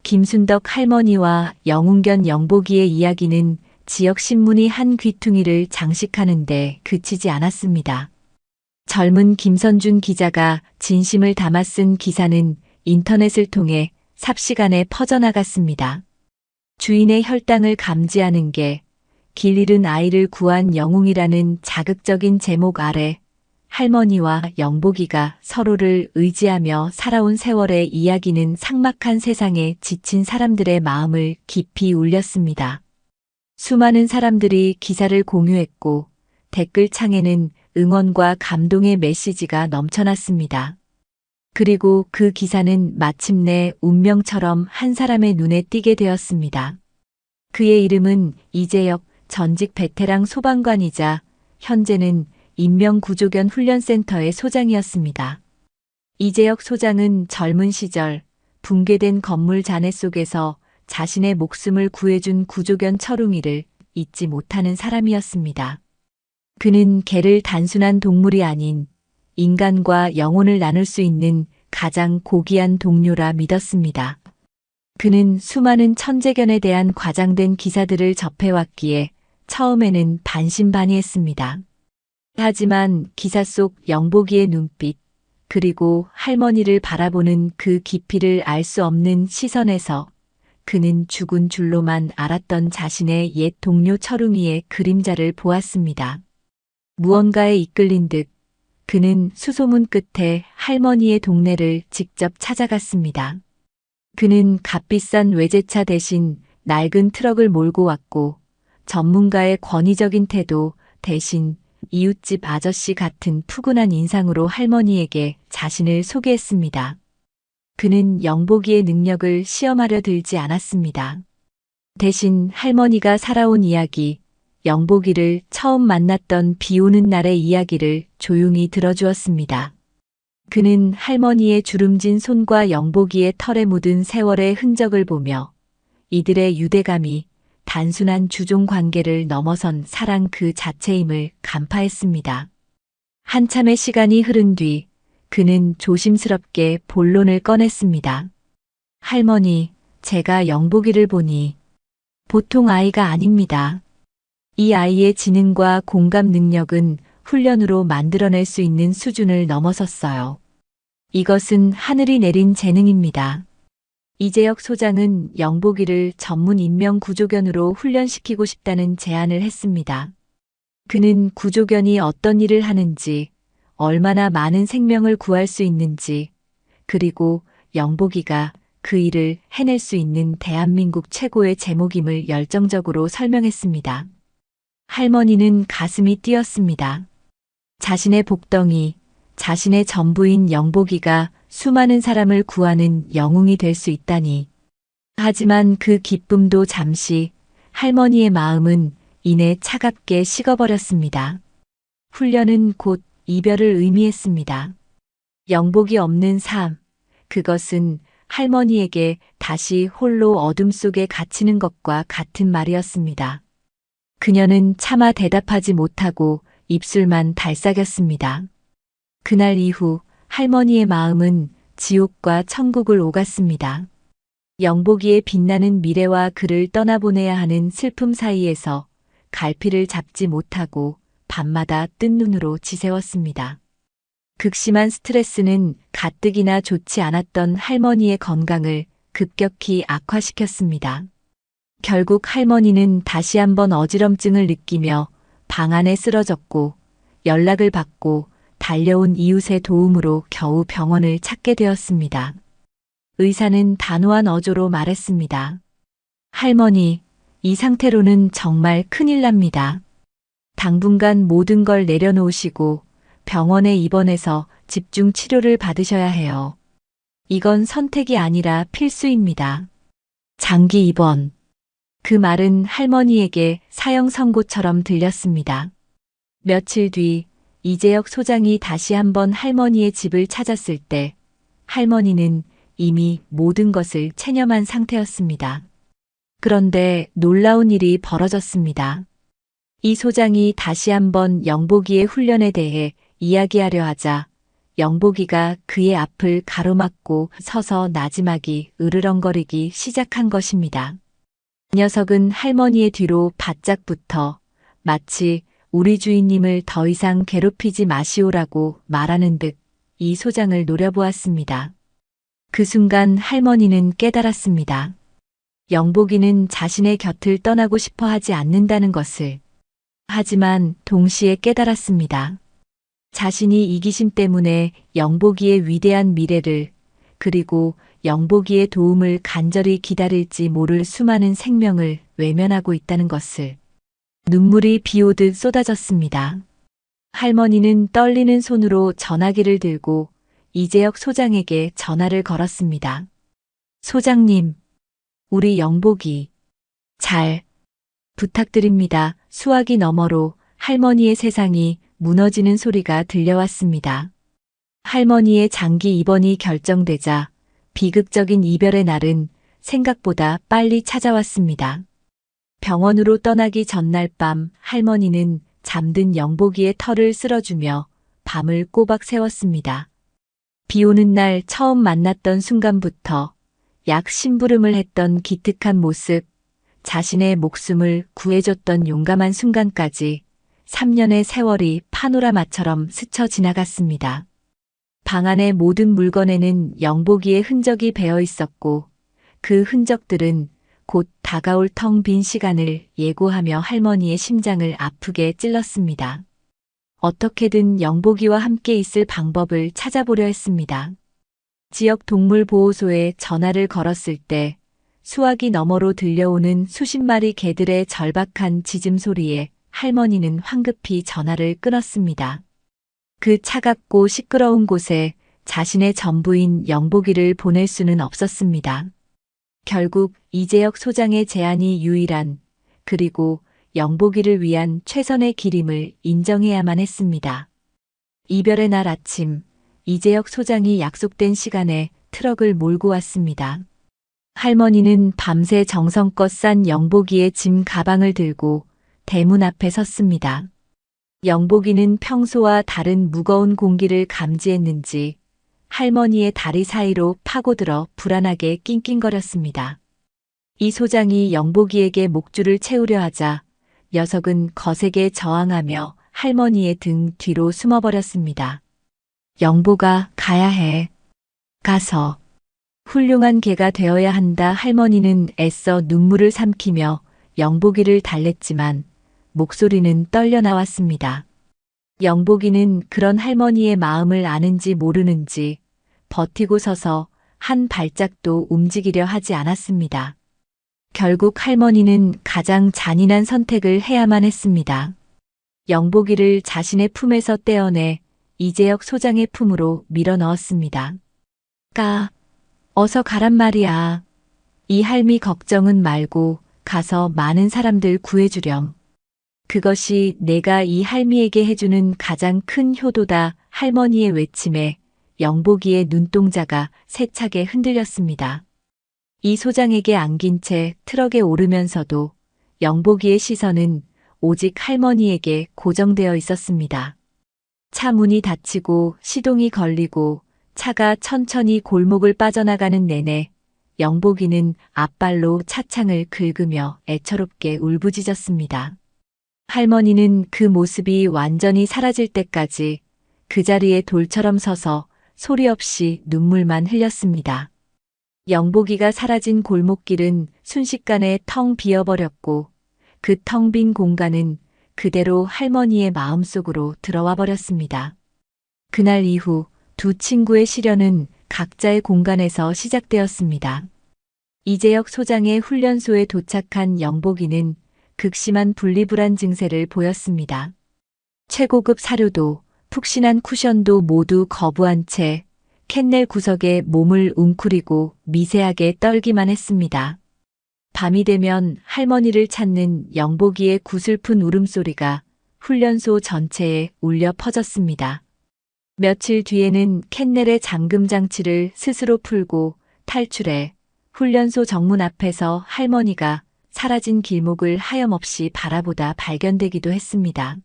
김순덕 할머니와 영웅견 영복이의 이야기는 지역 신문이 한 귀퉁이를 장식하는데 그치지 않았습니다. 젊은 김선준 기자가 진심을 담아 쓴 기사는 인터넷을 통해 삽시간에 퍼져나갔습니다. 주인의 혈당을 감지하는 게 길 잃은 아이를 구한 영웅이라는 자극적인 제목 아래 할머니와 영복이가 서로를 의지하며 살아온 세월의 이야기는 삭막한 세상에 지친 사람들의 마음을 깊이 울렸습니다. 수많은 사람들이 기사를 공유했고 댓글창에는 응원과 감동의 메시지가 넘쳐났습니다. 그리고 그 기사는 마침내 운명처럼 한 사람의 눈에 띄게 되었습니다. 그의 이름은 이재혁 전직 베테랑 소방관이자 현재는 인명구조견 훈련센터의 소장이었습니다. 이재혁 소장은 젊은 시절 붕괴된 건물 잔해 속에서 자신의 목숨을 구해준 구조견 철웅이를 잊지 못하는 사람이었습니다. 그는 개를 단순한 동물이 아닌 인간과 영혼을 나눌 수 있는 가장 고귀한 동료라 믿었습니다. 그는 수많은 천재견에 대한 과장된 기사들을 접해왔기에 처음에는 반신반의했습니다. 하지만 기사 속 영복이의 눈빛, 그리고 할머니를 바라보는 그 깊이를 알 수 없는 시선에서 그는 죽은 줄로만 알았던 자신의 옛 동료 철웅이의 그림자를 보았습니다. 무언가에 이끌린 듯 그는 수소문 끝에 할머니의 동네를 직접 찾아갔습니다. 그는 값비싼 외제차 대신 낡은 트럭을 몰고 왔고 전문가의 권위적인 태도 대신 이웃집 아저씨 같은 푸근한 인상으로 할머니에게 자신을 소개했습니다. 그는 영복이의 능력을 시험하려 들지 않았습니다. 대신 할머니가 살아온 이야기, 영복이를 처음 만났던 비 오는 날의 이야기를 조용히 들어주었습니다. 그는 할머니의 주름진 손과 영복이의 털에 묻은 세월의 흔적을 보며 이들의 유대감이 단순한 주종 관계를 넘어선 사랑 그 자체임을 간파했습니다. 한참의 시간이 흐른 뒤 그는 조심스럽게 본론을 꺼냈습니다. 할머니, 제가 영복이를 보니 보통 아이가 아닙니다. 이 아이의 지능과 공감 능력은 훈련으로 만들어낼 수 있는 수준을 넘어섰어요. 이것은 하늘이 내린 재능입니다. 이재혁 소장은 영복이를 전문 인명 구조견으로 훈련시키고 싶다는 제안을 했습니다. 그는 구조견이 어떤 일을 하는지, 얼마나 많은 생명을 구할 수 있는지, 그리고 영복이가 그 일을 해낼 수 있는 대한민국 최고의 제목임을 열정적으로 설명했습니다. 할머니는 가슴이 뛰었습니다. 자신의 복덩이, 자신의 전부인 영복이가 수많은 사람을 구하는 영웅이 될 수 있다니. 하지만 그 기쁨도 잠시, 할머니의 마음은 이내 차갑게 식어버렸습니다. 훈련은 곧 이별을 의미했습니다. 영복이 없는 삶, 그것은 할머니에게 다시 홀로 어둠 속에 갇히는 것과 같은 말이었습니다. 그녀는 차마 대답하지 못하고 입술만 달싹였습니다. 그날 이후 할머니의 마음은 지옥과 천국을 오갔습니다. 영복이의 빛나는 미래와 그를 떠나보내야 하는 슬픔 사이에서 갈피를 잡지 못하고 밤마다 뜬 눈으로 지새웠습니다. 극심한 스트레스는 가뜩이나 좋지 않았던 할머니의 건강을 급격히 악화시켰습니다. 결국 할머니는 다시 한번 어지럼증을 느끼며 방 안에 쓰러졌고 연락을 받고 달려온 이웃의 도움으로 겨우 병원을 찾게 되었습니다. 의사는 단호한 어조로 말했습니다. 할머니, 이 상태로는 정말 큰일 납니다. 당분간 모든 걸 내려놓으시고 병원에 입원해서 집중 치료를 받으셔야 해요. 이건 선택이 아니라 필수입니다. 장기 입원. 그 말은 할머니에게 사형 선고처럼 들렸습니다. 며칠 뒤 이재혁 소장이 다시 한번 할머니의 집을 찾았을 때 할머니는 이미 모든 것을 체념한 상태였습니다. 그런데 놀라운 일이 벌어졌습니다. 이 소장이 다시 한번 영복이의 훈련에 대해 이야기하려 하자 영복이가 그의 앞을 가로막고 서서 나지막이 으르렁거리기 시작한 것입니다. 녀석은 할머니의 뒤로 바짝 붙어 마치 우리 주인님을 더 이상 괴롭히지 마시오라고 말하는 듯 이 소장을 노려보았습니다. 그 순간 할머니는 깨달았습니다. 영복이는 자신의 곁을 떠나고 싶어 하지 않는다는 것을. 하지만 동시에 깨달았습니다. 자신이 이기심 때문에 영복이의 위대한 미래를 그리고 영복이의 도움을 간절히 기다릴지 모를 수많은 생명을 외면하고 있다는 것을. 눈물이 비오듯 쏟아졌습니다. 할머니는 떨리는 손으로 전화기를 들고 이재혁 소장에게 전화를 걸었습니다. 소장님, 우리 영복이 잘 부탁드립니다. 수화기 너머로 할머니의 세상이 무너지는 소리가 들려왔습니다. 할머니의 장기 입원이 결정되자 비극적인 이별의 날은 생각보다 빨리 찾아왔습니다. 병원으로 떠나기 전날 밤 할머니는 잠든 영복이의 털을 쓸어주며 밤을 꼬박 새웠습니다. 비 오는 날 처음 만났던 순간부터 약 심부름을 했던 기특한 모습, 자신의 목숨을 구해줬던 용감한 순간까지 3년의 세월이 파노라마처럼 스쳐 지나갔습니다. 방 안의 모든 물건에는 영복이의 흔적이 배어 있었고 그 흔적들은 곧 다가올 텅 빈 시간을 예고하며 할머니의 심장을 아프게 찔렀습니다. 어떻게든 영복이와 함께 있을 방법을 찾아보려 했습니다. 지역 동물보호소에 전화를 걸었을 때 수화기 너머로 들려오는 수십 마리 개들의 절박한 짖음 소리에 할머니는 황급히 전화를 끊었습니다. 그 차갑고 시끄러운 곳에 자신의 전부인 영복이를 보낼 수는 없었습니다. 결국 이재혁 소장의 제안이 유일한 그리고 영복이를 위한 최선의 길임을 인정해야만 했습니다. 이별의 날 아침, 이재혁 소장이 약속된 시간에 트럭을 몰고 왔습니다. 할머니는 밤새 정성껏 싼 영복이의 짐 가방을 들고 대문 앞에 섰습니다. 영복이는 평소와 다른 무거운 공기를 감지했는지 할머니의 다리 사이로 파고들어 불안하게 낑낑거렸습니다. 이 소장이 영복이에게 목줄을 채우려 하자 녀석은 거세게 저항하며 할머니의 등 뒤로 숨어버렸습니다. 영복아, 가야 해. 가서. 훌륭한 개가 되어야 한다. 할머니는 애써 눈물을 삼키며 영복이를 달랬지만 목소리는 떨려 나왔습니다. 영복이는 그런 할머니의 마음을 아는지 모르는지 버티고 서서 한 발짝도 움직이려 하지 않았습니다. 결국 할머니는 가장 잔인한 선택을 해야만 했습니다. 영복이를 자신의 품에서 떼어내 이재혁 소장의 품으로 밀어 넣었습니다. 어서 가란 말이야. 이 할미 걱정은 말고 가서 많은 사람들 구해주렴. 그것이 내가 이 할미에게 해주는 가장 큰 효도다. 할머니의 외침에 영복이의 눈동자가 세차게 흔들렸습니다. 이 소장에게 안긴 채 트럭에 오르면서도 영복이의 시선은 오직 할머니에게 고정되어 있었습니다. 차 문이 닫히고 시동이 걸리고 차가 천천히 골목을 빠져나가는 내내 영복이는 앞발로 차창을 긁으며 애처롭게 울부짖었습니다. 할머니는 그 모습이 완전히 사라질 때까지 그 자리에 돌처럼 서서 소리 없이 눈물만 흘렸습니다. 영복이가 사라진 골목길은 순식간에 텅 비어버렸고 그 텅 빈 공간은 그대로 할머니의 마음속으로 들어와 버렸습니다. 그날 이후 두 친구의 시련은 각자의 공간에서 시작되었습니다. 이재혁 소장의 훈련소에 도착한 영복이는 극심한 분리불안 증세를 보였습니다. 최고급 사료도 푹신한 쿠션도 모두 거부한 채 캔넬 구석에 몸을 웅크리고 미세하게 떨기만 했습니다. 밤이 되면 할머니를 찾는 영복이의 구슬픈 울음소리가 훈련소 전체에 울려 퍼졌습니다. 며칠 뒤에는 캔넬의 잠금 장치를 스스로 풀고 탈출해 훈련소 정문 앞에서 할머니가 사라진 길목을 하염없이 바라보다 발견되기도 했습니다.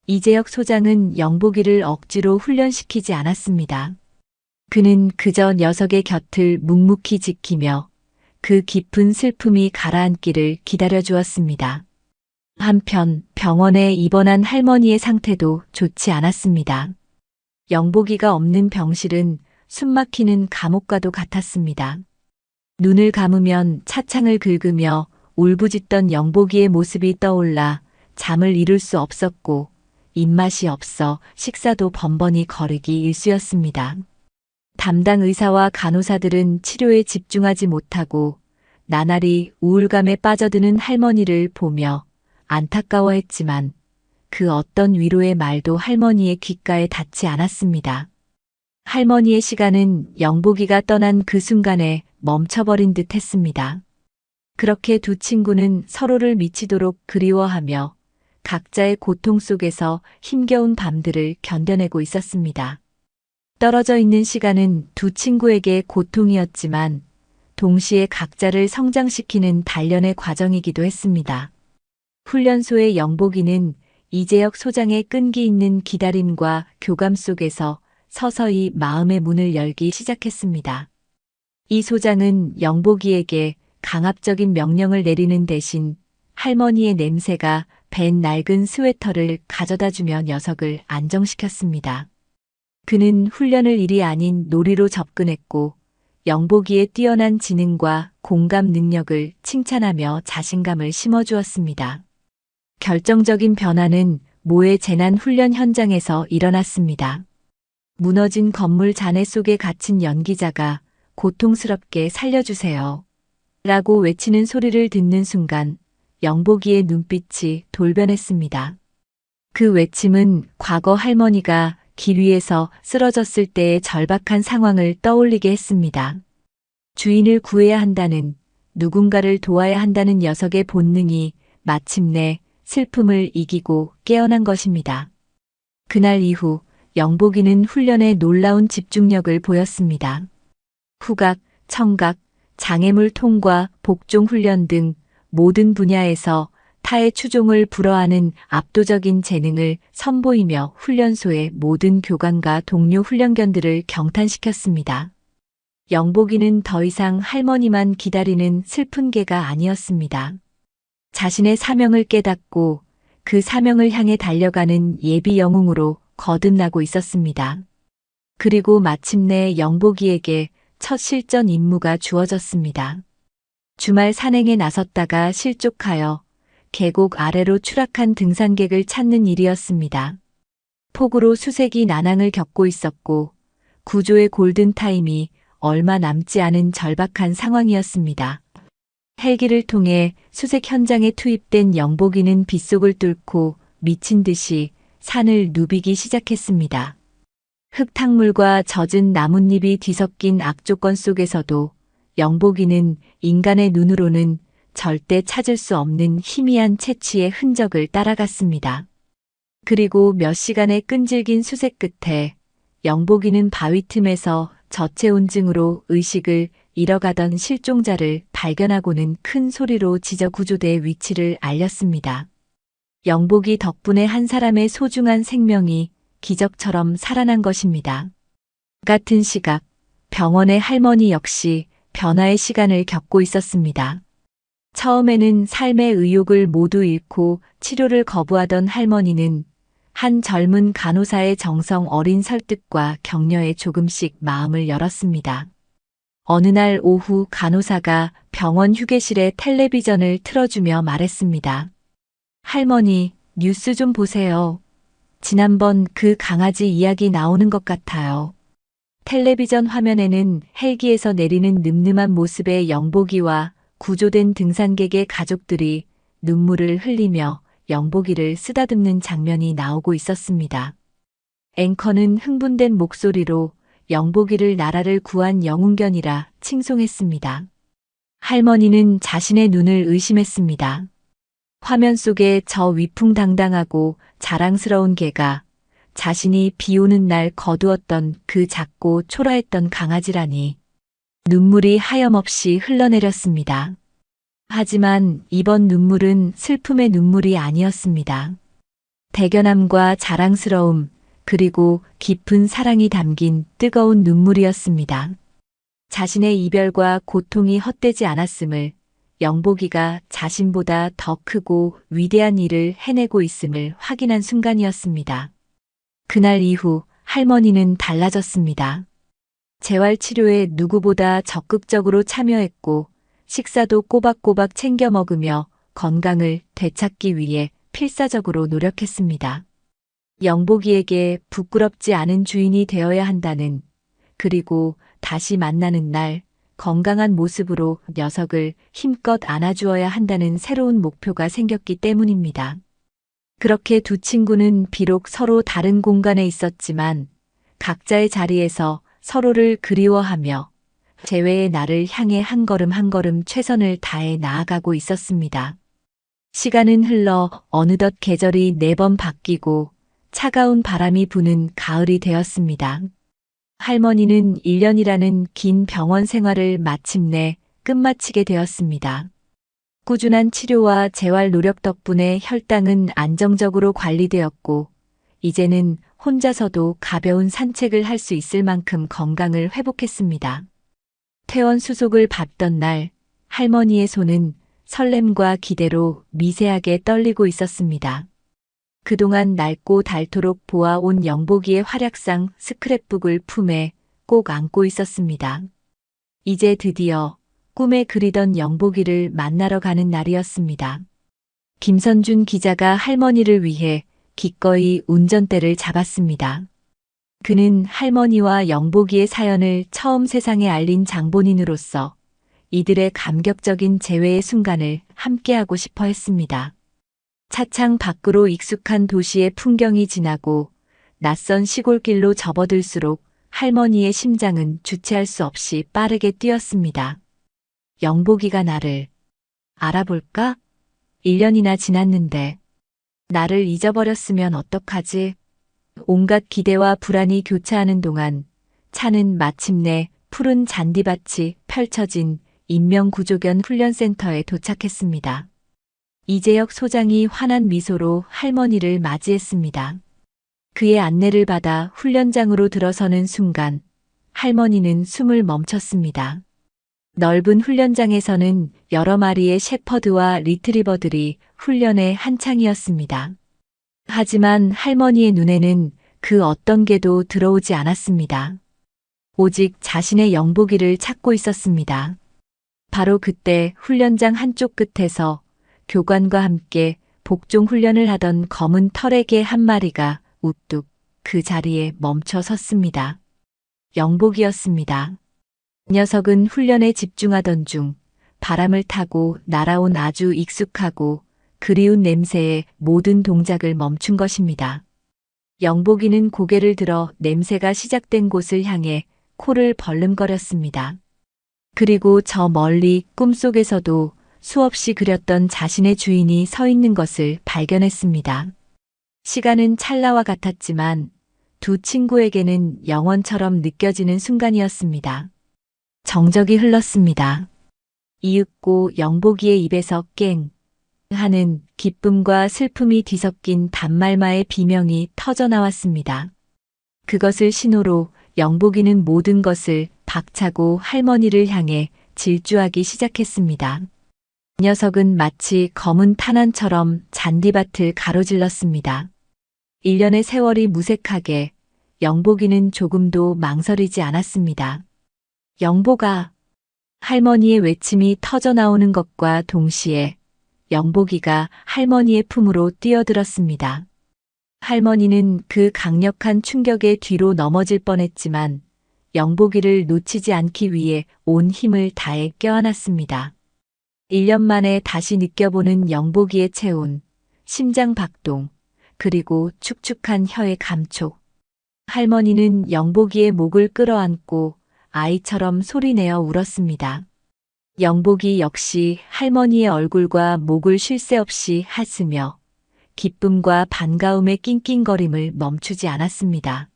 이재혁 소장은 영복이를 억지로 훈련시키지 않았습니다. 그는 그저 녀석의 곁을 묵묵히 지키며 그 깊은 슬픔이 가라앉기를 기다려주었습니다. 한편 병원에 입원한 할머니의 상태도 좋지 않았습니다. 영복이가 없는 병실은 숨막히는 감옥과도 같았습니다. 눈을 감으면 차창을 긁으며 울부짖던 영복이의 모습이 떠올라 잠을 이룰 수 없었고 입맛이 없어 식사도 번번이 거르기 일쑤였습니다. 담당 의사와 간호사들은 치료에 집중하지 못하고 나날이 우울감에 빠져드는 할머니를 보며 안타까워했지만 그 어떤 위로의 말도 할머니의 귓가에 닿지 않았습니다. 할머니의 시간은 영복이가 떠난 그 순간에 멈춰버린 듯 했습니다. 그렇게 두 친구는 서로를 미치도록 그리워하며 각자의 고통 속에서 힘겨운 밤들을 견뎌내고 있었습니다. 떨어져 있는 시간은 두 친구에게 고통이었지만 동시에 각자를 성장시키는 단련의 과정이기도 했습니다. 훈련소의 영복이는 이재혁 소장의 끈기 있는 기다림과 교감 속에서 서서히 마음의 문을 열기 시작했습니다. 이 소장은 영복이에게 강압적인 명령을 내리는 대신 할머니의 냄새가 밴 낡은 스웨터를 가져다주며 녀석을 안정시켰습니다. 그는 훈련을 일이 아닌 놀이로 접근했고 영복이의 뛰어난 지능과 공감 능력을 칭찬하며 자신감을 심어주었습니다. 결정적인 변화는 모의 재난 훈련 현장에서 일어났습니다. 무너진 건물 잔해 속에 갇힌 연기자가 고통스럽게 살려주세요. 라고 외치는 소리를 듣는 순간 영복이의 눈빛이 돌변했습니다. 그 외침은 과거 할머니가 길 위에서 쓰러졌을 때의 절박한 상황을 떠올리게 했습니다. 주인을 구해야 한다는, 누군가를 도와야 한다는 녀석의 본능이 마침내 슬픔을 이기고 깨어난 것입니다. 그날 이후 영복이는 훈련에 놀라운 집중력을 보였습니다. 후각, 청각, 장애물 통과, 복종 훈련 등 모든 분야에서 타의 추종을 불허하는 압도적인 재능을 선보이며 훈련소의 모든 교관과 동료 훈련견들을 경탄시켰습니다. 영복이는 더 이상 할머니만 기다리는 슬픈 개가 아니었습니다. 자신의 사명을 깨닫고 그 사명을 향해 달려가는 예비 영웅으로 거듭나고 있었습니다. 그리고 마침내 영복이에게 첫 실전 임무가 주어졌습니다. 주말 산행에 나섰다가 실족하여 계곡 아래로 추락한 등산객을 찾는 일이었습니다. 폭우로 수색이 난항을 겪고 있었고 구조의 골든타임이 얼마 남지 않은 절박한 상황이었습니다. 헬기를 통해 수색 현장에 투입된 영복이는 빗속을 뚫고 미친 듯이 산을 누비기 시작했습니다. 흙탕물과 젖은 나뭇잎이 뒤섞인 악조건 속에서도 영복이는 인간의 눈으로는 절대 찾을 수 없는 희미한 채취의 흔적을 따라갔습니다. 그리고 몇 시간의 끈질긴 수색 끝에 영복이는 바위 틈에서 저체온증으로 의식을 잃어가던 실종자를 발견하고는 큰 소리로 지저 구조대의 위치를 알렸습니다. 영복이 덕분에 한 사람의 소중한 생명이 기적처럼 살아난 것입니다. 같은 시각, 병원의 할머니 역시 변화의 시간을 겪고 있었습니다. 처음에는 삶의 의욕을 모두 잃고 치료를 거부하던 할머니는 한 젊은 간호사의 정성 어린 설득과 격려에 조금씩 마음을 열었습니다. 어느 날 오후 간호사가 병원 휴게실에 텔레비전을 틀어주며 말했습니다. 할머니, 뉴스 좀 보세요. 지난번 그 강아지 이야기 나오는 것 같아요. 텔레비전 화면에는 헬기에서 내리는 늠름한 모습의 영복이와 구조된 등산객의 가족들이 눈물을 흘리며 영복이를 쓰다듬는 장면이 나오고 있었습니다. 앵커는 흥분된 목소리로 영복이를 나라를 구한 영웅견이라 칭송했습니다. 할머니는 자신의 눈을 의심했습니다. 화면 속에 저 위풍당당하고 자랑스러운 개가 자신이 비 오는 날 거두었던 그 작고 초라했던 강아지라니. 눈물이 하염없이 흘러내렸습니다. 하지만 이번 눈물은 슬픔의 눈물이 아니었습니다. 대견함과 자랑스러움, 그리고 깊은 사랑이 담긴 뜨거운 눈물이었습니다. 자신의 이별과 고통이 헛되지 않았음을, 영복이가 자신보다 더 크고 위대한 일을 해내고 있음을 확인한 순간이었습니다. 그날 이후 할머니는 달라졌습니다. 재활치료에 누구보다 적극적으로 참여했고 식사도 꼬박꼬박 챙겨 먹으며 건강을 되찾기 위해 필사적으로 노력했습니다. 영복이에게 부끄럽지 않은 주인이 되어야 한다는, 그리고 다시 만나는 날 건강한 모습으로 녀석을 힘껏 안아주어야 한다는 새로운 목표가 생겼기 때문입니다. 그렇게 두 친구는 비록 서로 다른 공간에 있었지만 각자의 자리에서 서로를 그리워하며 재회의 날을 향해 한 걸음 한 걸음 최선을 다해 나아가고 있었습니다. 시간은 흘러 어느덧 계절이 4번 바뀌고 차가운 바람이 부는 가을이 되었습니다. 할머니는 1년이라는 긴 병원 생활을 마침내 끝마치게 되었습니다. 꾸준한 치료와 재활 노력 덕분에 혈당은 안정적으로 관리되었고, 이제는 혼자서도 가벼운 산책을 할 수 있을 만큼 건강을 회복했습니다. 퇴원 수속을 밟던 날, 할머니의 손은 설렘과 기대로 미세하게 떨리고 있었습니다. 그동안 낡고 닳도록 보아온 영복이의 활약상 스크랩북을 품에 꼭 안고 있었습니다. 이제 드디어 꿈에 그리던 영복이를 만나러 가는 날이었습니다. 김선준 기자가 할머니를 위해 기꺼이 운전대를 잡았습니다. 그는 할머니와 영복이의 사연을 처음 세상에 알린 장본인으로서 이들의 감격적인 재회의 순간을 함께하고 싶어 했습니다. 차창 밖으로 익숙한 도시의 풍경이 지나고 낯선 시골길로 접어들수록 할머니의 심장은 주체할 수 없이 빠르게 뛰었습니다. 영복이가 나를 알아볼까? 1년이나 지났는데 나를 잊어버렸으면 어떡하지? 온갖 기대와 불안이 교차하는 동안 차는 마침내 푸른 잔디밭이 펼쳐진 인명구조견 훈련센터에 도착했습니다. 이재혁 소장이 환한 미소로 할머니를 맞이했습니다. 그의 안내를 받아 훈련장으로 들어서는 순간 할머니는 숨을 멈췄습니다. 넓은 훈련장에서는 여러 마리의 셰퍼드와 리트리버들이 훈련에 한창이었습니다. 하지만 할머니의 눈에는 그 어떤 개도 들어오지 않았습니다. 오직 자신의 영복이를 찾고 있었습니다. 바로 그때 훈련장 한쪽 끝에서 교관과 함께 복종 훈련을 하던 검은 털의 개 한 마리가 우뚝 그 자리에 멈춰 섰습니다. 영복이었습니다. 녀석은 훈련에 집중하던 중 바람을 타고 날아온 아주 익숙하고 그리운 냄새에 모든 동작을 멈춘 것입니다. 영복이는 고개를 들어 냄새가 시작된 곳을 향해 코를 벌름거렸습니다. 그리고 저 멀리 꿈속에서도 수없이 그렸던 자신의 주인이 서 있는 것을 발견했습니다. 시간은 찰나와 같았지만 두 친구에게는 영원처럼 느껴지는 순간이었습니다. 정적이 흘렀습니다. 이윽고 영복이의 입에서 깽 하는 기쁨과 슬픔이 뒤섞인 단말마의 비명이 터져나왔습니다. 그것을 신호로 영복이는 모든 것을 박차고 할머니를 향해 질주하기 시작했습니다. 녀석은 마치 검은 탄환처럼 잔디밭을 가로질렀습니다. 1년의 세월이 무색하게 영복이는 조금도 망설이지 않았습니다. 영복아! 할머니의 외침이 터져나오는 것과 동시에 영복이가 할머니의 품으로 뛰어들었습니다. 할머니는 그 강력한 충격에 뒤로 넘어질 뻔했지만 영복이를 놓치지 않기 위해 온 힘을 다해 껴안았습니다. 1년 만에 다시 느껴보는 영복이의 체온, 심장 박동, 그리고 축축한 혀의 감촉. 할머니는 영복이의 목을 끌어안고 아이처럼 소리내어 울었습니다. 영복이 역시 할머니의 얼굴과 목을 쉴 새 없이 핥으며 기쁨과 반가움의 낑낑거림을 멈추지 않았습니다.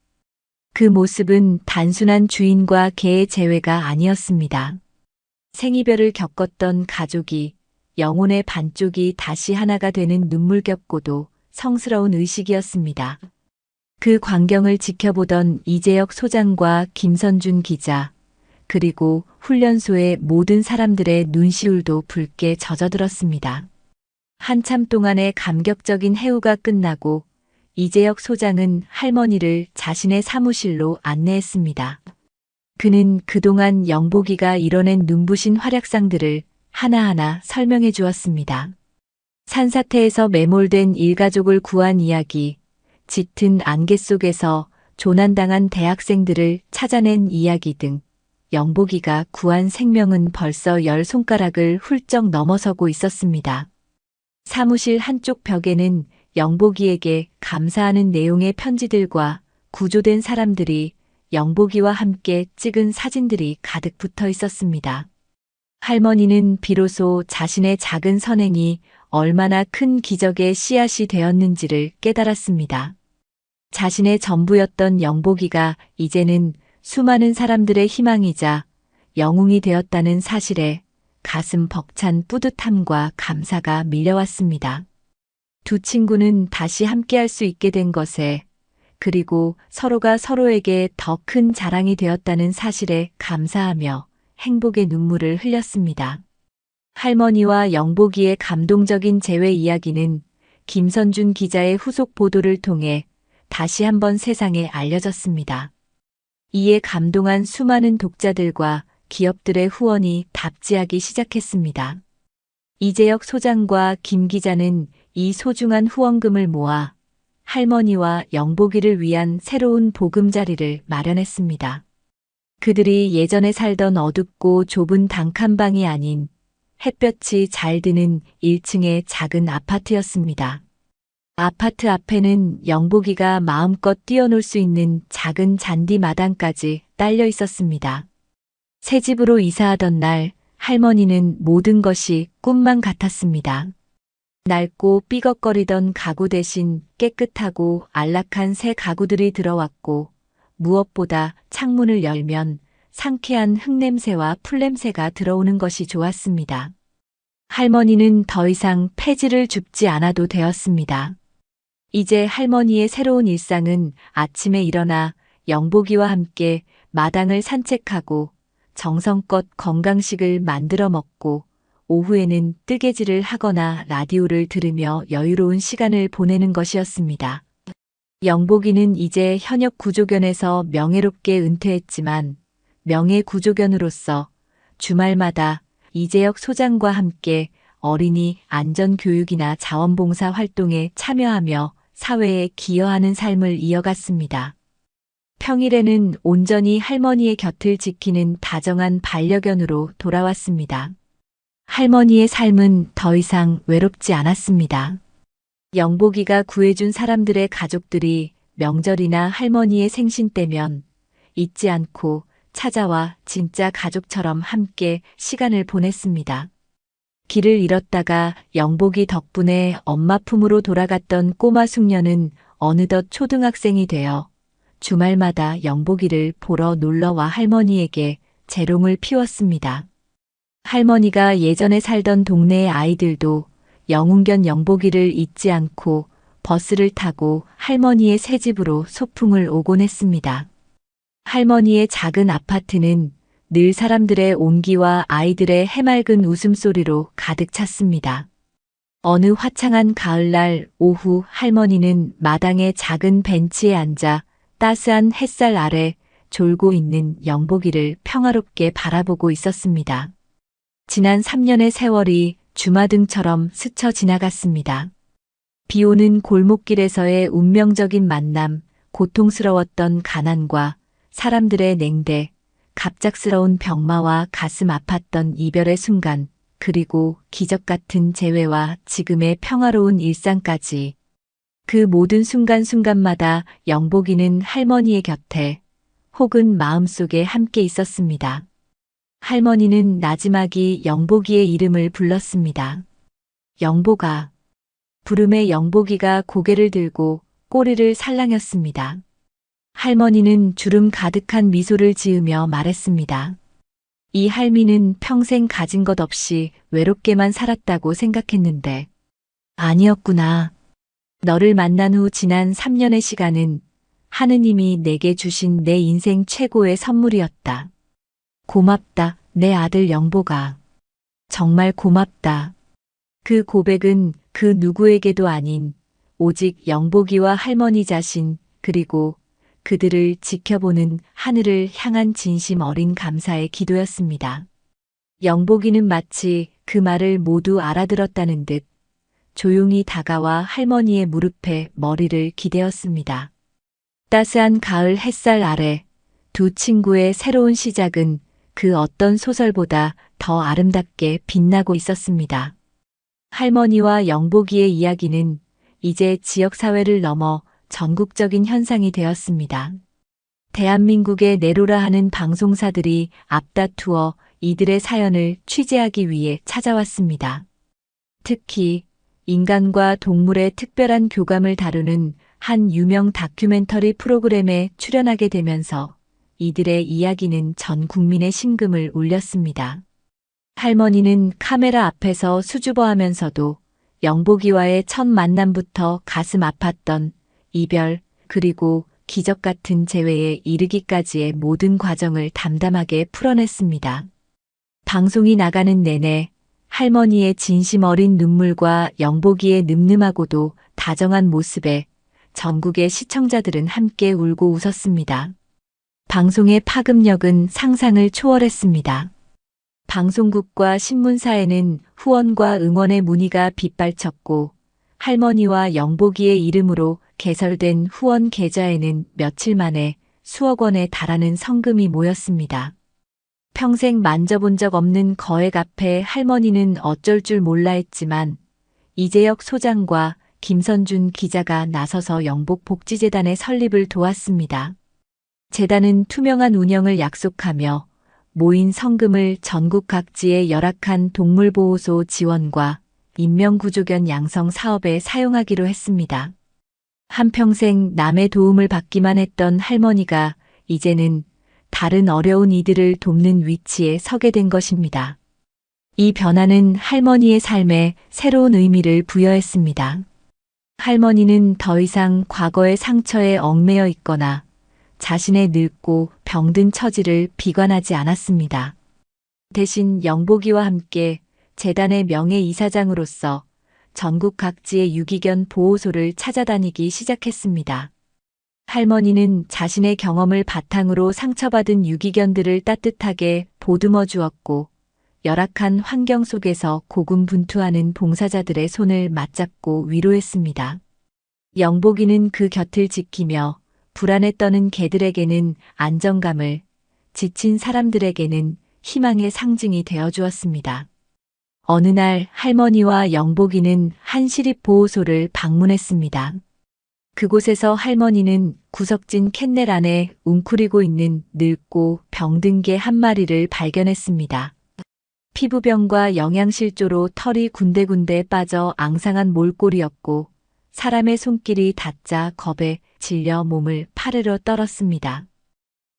그 모습은 단순한 주인과 개의 재회가 아니었습니다. 생이별을 겪었던 가족이 영혼의 반쪽이 다시 하나가 되는 눈물겹고도 성스러운 의식이었습니다. 그 광경을 지켜보던 이재혁 소장과 김선준 기자, 그리고 훈련소의 모든 사람들의 눈시울도 붉게 젖어들었습니다. 한참 동안의 감격적인 해우가 끝나고 이재혁 소장은 할머니를 자신의 사무실로 안내했습니다. 그는 그동안 영복이가 이뤄낸 눈부신 활약상들을 하나하나 설명해 주었습니다. 산사태에서 매몰된 일가족을 구한 이야기, 짙은 안개 속에서 조난당한 대학생들을 찾아낸 이야기 등 영복이가 구한 생명은 벌써 10손가락을 훌쩍 넘어서고 있었습니다. 사무실 한쪽 벽에는 영복이에게 감사하는 내용의 편지들과 구조된 사람들이 영복이와 함께 찍은 사진들이 가득 붙어 있었습니다. 할머니는 비로소 자신의 작은 선행이 얼마나 큰 기적의 씨앗이 되었는지를 깨달았습니다. 자신의 전부였던 영복이가 이제는 수많은 사람들의 희망이자 영웅이 되었다는 사실에 가슴 벅찬 뿌듯함과 감사가 밀려왔습니다. 두 친구는 다시 함께할 수 있게 된 것에, 그리고 서로가 서로에게 더 큰 자랑이 되었다는 사실에 감사하며 행복의 눈물을 흘렸습니다. 할머니와 영복이의 감동적인 재회 이야기는 김선준 기자의 후속 보도를 통해 다시 한번 세상에 알려졌습니다. 이에 감동한 수많은 독자들과 기업들의 후원이 답지하기 시작했습니다. 이재혁 소장과 김 기자는 이 소중한 후원금을 모아 할머니와 영복이를 위한 새로운 보금자리를 마련했습니다. 그들이 예전에 살던 어둡고 좁은 단칸방이 아닌 햇볕이 잘 드는 1층의 작은 아파트였습니다. 아파트 앞에는 영복이가 마음껏 뛰어놀 수 있는 작은 잔디 마당까지 딸려 있었습니다. 새 집으로 이사하던 날 할머니는 모든 것이 꿈만 같았습니다. 낡고 삐걱거리던 가구 대신 깨끗하고 안락한 새 가구들이 들어왔고, 무엇보다 창문을 열면 상쾌한 흙냄새와 풀냄새가 들어오는 것이 좋았습니다. 할머니는 더 이상 폐지를 줍지 않아도 되었습니다. 이제 할머니의 새로운 일상은 아침에 일어나 영복이와 함께 마당을 산책하고 정성껏 건강식을 만들어 먹고 오후에는 뜨개질을 하거나 라디오를 들으며 여유로운 시간을 보내는 것이었습니다. 영복이는 이제 현역 구조견에서 명예롭게 은퇴했지만 명예구조견으로서 주말마다 이재혁 소장과 함께 어린이 안전교육이나 자원봉사 활동에 참여하며 사회에 기여하는 삶을 이어갔습니다. 평일에는 온전히 할머니의 곁을 지키는 다정한 반려견으로 돌아왔습니다. 할머니의 삶은 더 이상 외롭지 않았습니다. 영복이가 구해준 사람들의 가족들이 명절이나 할머니의 생신 때면 잊지 않고 찾아와 진짜 가족처럼 함께 시간을 보냈습니다. 길을 잃었다가 영복이 덕분에 엄마 품으로 돌아갔던 꼬마 숙녀는 어느덧 초등학생이 되어 주말마다 영복이를 보러 놀러와 할머니에게 재롱을 피웠습니다. 할머니가 예전에 살던 동네의 아이들도 영웅견 영복이를 잊지 않고 버스를 타고 할머니의 새 집으로 소풍을 오곤 했습니다. 할머니의 작은 아파트는 늘 사람들의 온기와 아이들의 해맑은 웃음소리로 가득 찼습니다. 어느 화창한 가을날 오후 할머니는 마당의 작은 벤치에 앉아 따스한 햇살 아래 졸고 있는 영복이를 평화롭게 바라보고 있었습니다. 지난 3년의 세월이 주마등처럼 스쳐 지나갔습니다. 비 오는 골목길에서의 운명적인 만남, 고통스러웠던 가난과 사람들의 냉대, 갑작스러운 병마와 가슴 아팠던 이별의 순간, 그리고 기적 같은 재회와 지금의 평화로운 일상까지. 그 모든 순간순간마다 영복이는 할머니의 곁에 혹은 마음속에 함께 있었습니다. 할머니는 나지막이 영복이의 이름을 불렀습니다. 영복아. 부름에 영복이가 고개를 들고 꼬리를 살랑였습니다. 할머니는 주름 가득한 미소를 지으며 말했습니다. 이 할미는 평생 가진 것 없이 외롭게만 살았다고 생각했는데 아니었구나. 너를 만난 후 지난 3년의 시간은 하느님이 내게 주신 내 인생 최고의 선물이었다. 고맙다, 내 아들 영복아. 정말 고맙다. 그 고백은 그 누구에게도 아닌 오직 영복이와 할머니 자신, 그리고 그들을 지켜보는 하늘을 향한 진심 어린 감사의 기도였습니다. 영복이는 마치 그 말을 모두 알아들었다는 듯 조용히 다가와 할머니의 무릎에 머리를 기대었습니다. 따스한 가을 햇살 아래 두 친구의 새로운 시작은 그 어떤 소설보다 더 아름답게 빛나고 있었습니다. 할머니와 영복이의 이야기는 이제 지역사회를 넘어 전국적인 현상이 되었습니다. 대한민국의 내로라 하는 방송사들이 앞다투어 이들의 사연을 취재하기 위해 찾아왔습니다. 특히 인간과 동물의 특별한 교감을 다루는 한 유명 다큐멘터리 프로그램에 출연하게 되면서 이들의 이야기는 전 국민의 심금을 울렸습니다. 할머니는 카메라 앞에서 수줍어하면서도 영복이와의 첫 만남부터 가슴 아팠던 이별, 그리고 기적 같은 재회에 이르기까지의 모든 과정을 담담하게 풀어냈습니다. 방송이 나가는 내내 할머니의 진심 어린 눈물과 영복이의 늠름하고도 다정한 모습에 전국의 시청자들은 함께 울고 웃었습니다. 방송의 파급력은 상상을 초월했습니다. 방송국과 신문사에는 후원과 응원의 문의가 빗발쳤고 할머니와 영복이의 이름으로 개설된 후원 계좌에는 며칠 만에 수억 원에 달하는 성금이 모였습니다. 평생 만져본 적 없는 거액 앞에 할머니는 어쩔 줄 몰라 했지만 이재혁 소장과 김선준 기자가 나서서 영복복지재단의 설립을 도왔습니다. 재단은 투명한 운영을 약속하며 모인 성금을 전국 각지의 열악한 동물보호소 지원과 인명구조견 양성 사업에 사용하기로 했습니다. 한평생 남의 도움을 받기만 했던 할머니가 이제는 다른 어려운 이들을 돕는 위치에 서게 된 것입니다. 이 변화는 할머니의 삶에 새로운 의미를 부여했습니다. 할머니는 더 이상 과거의 상처에 얽매여 있거나 자신의 늙고 병든 처지를 비관하지 않았습니다. 대신 영복이와 함께 재단의 명예이사장으로서 전국 각지의 유기견 보호소를 찾아다니기 시작했습니다. 할머니는 자신의 경험을 바탕으로 상처받은 유기견들을 따뜻하게 보듬어 주었고 열악한 환경 속에서 고군분투하는 봉사자들의 손을 맞잡고 위로했습니다. 영복이는 그 곁을 지키며 불안에 떠는 개들에게는 안정감을, 지친 사람들에게는 희망의 상징이 되어 주었습니다. 어느 날 할머니와 영복이는 한 시립보호소를 방문했습니다. 그곳에서 할머니는 구석진 캔넬 안에 웅크리고 있는 늙고 병든 개 한 마리를 발견했습니다. 피부병과 영양실조로 털이 군데군데 빠져 앙상한 몰골이었고 사람의 손길이 닿자 겁에 질려 몸을 파르르 떨었습니다.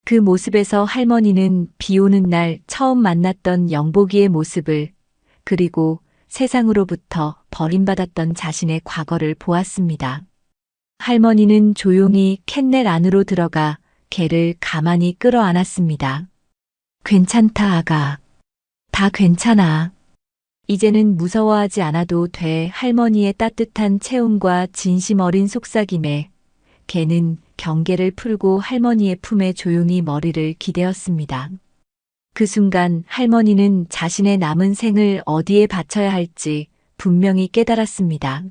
그 모습에서 할머니는 비 오는 날 처음 만났던 영복이의 모습을, 그리고 세상으로부터 버림받았던 자신의 과거를 보았습니다. 할머니는 조용히 캔넬 안으로 들어가 개를 가만히 끌어안았습니다. 괜찮다, 아가. 다 괜찮아. 이제는 무서워하지 않아도 돼. 할머니의 따뜻한 체온과 진심 어린 속삭임에 개는 경계를 풀고 할머니의 품에 조용히 머리를 기대었습니다. 그 순간 할머니는 자신의 남은 생을 어디에 바쳐야 할지 분명히 깨달았습니다.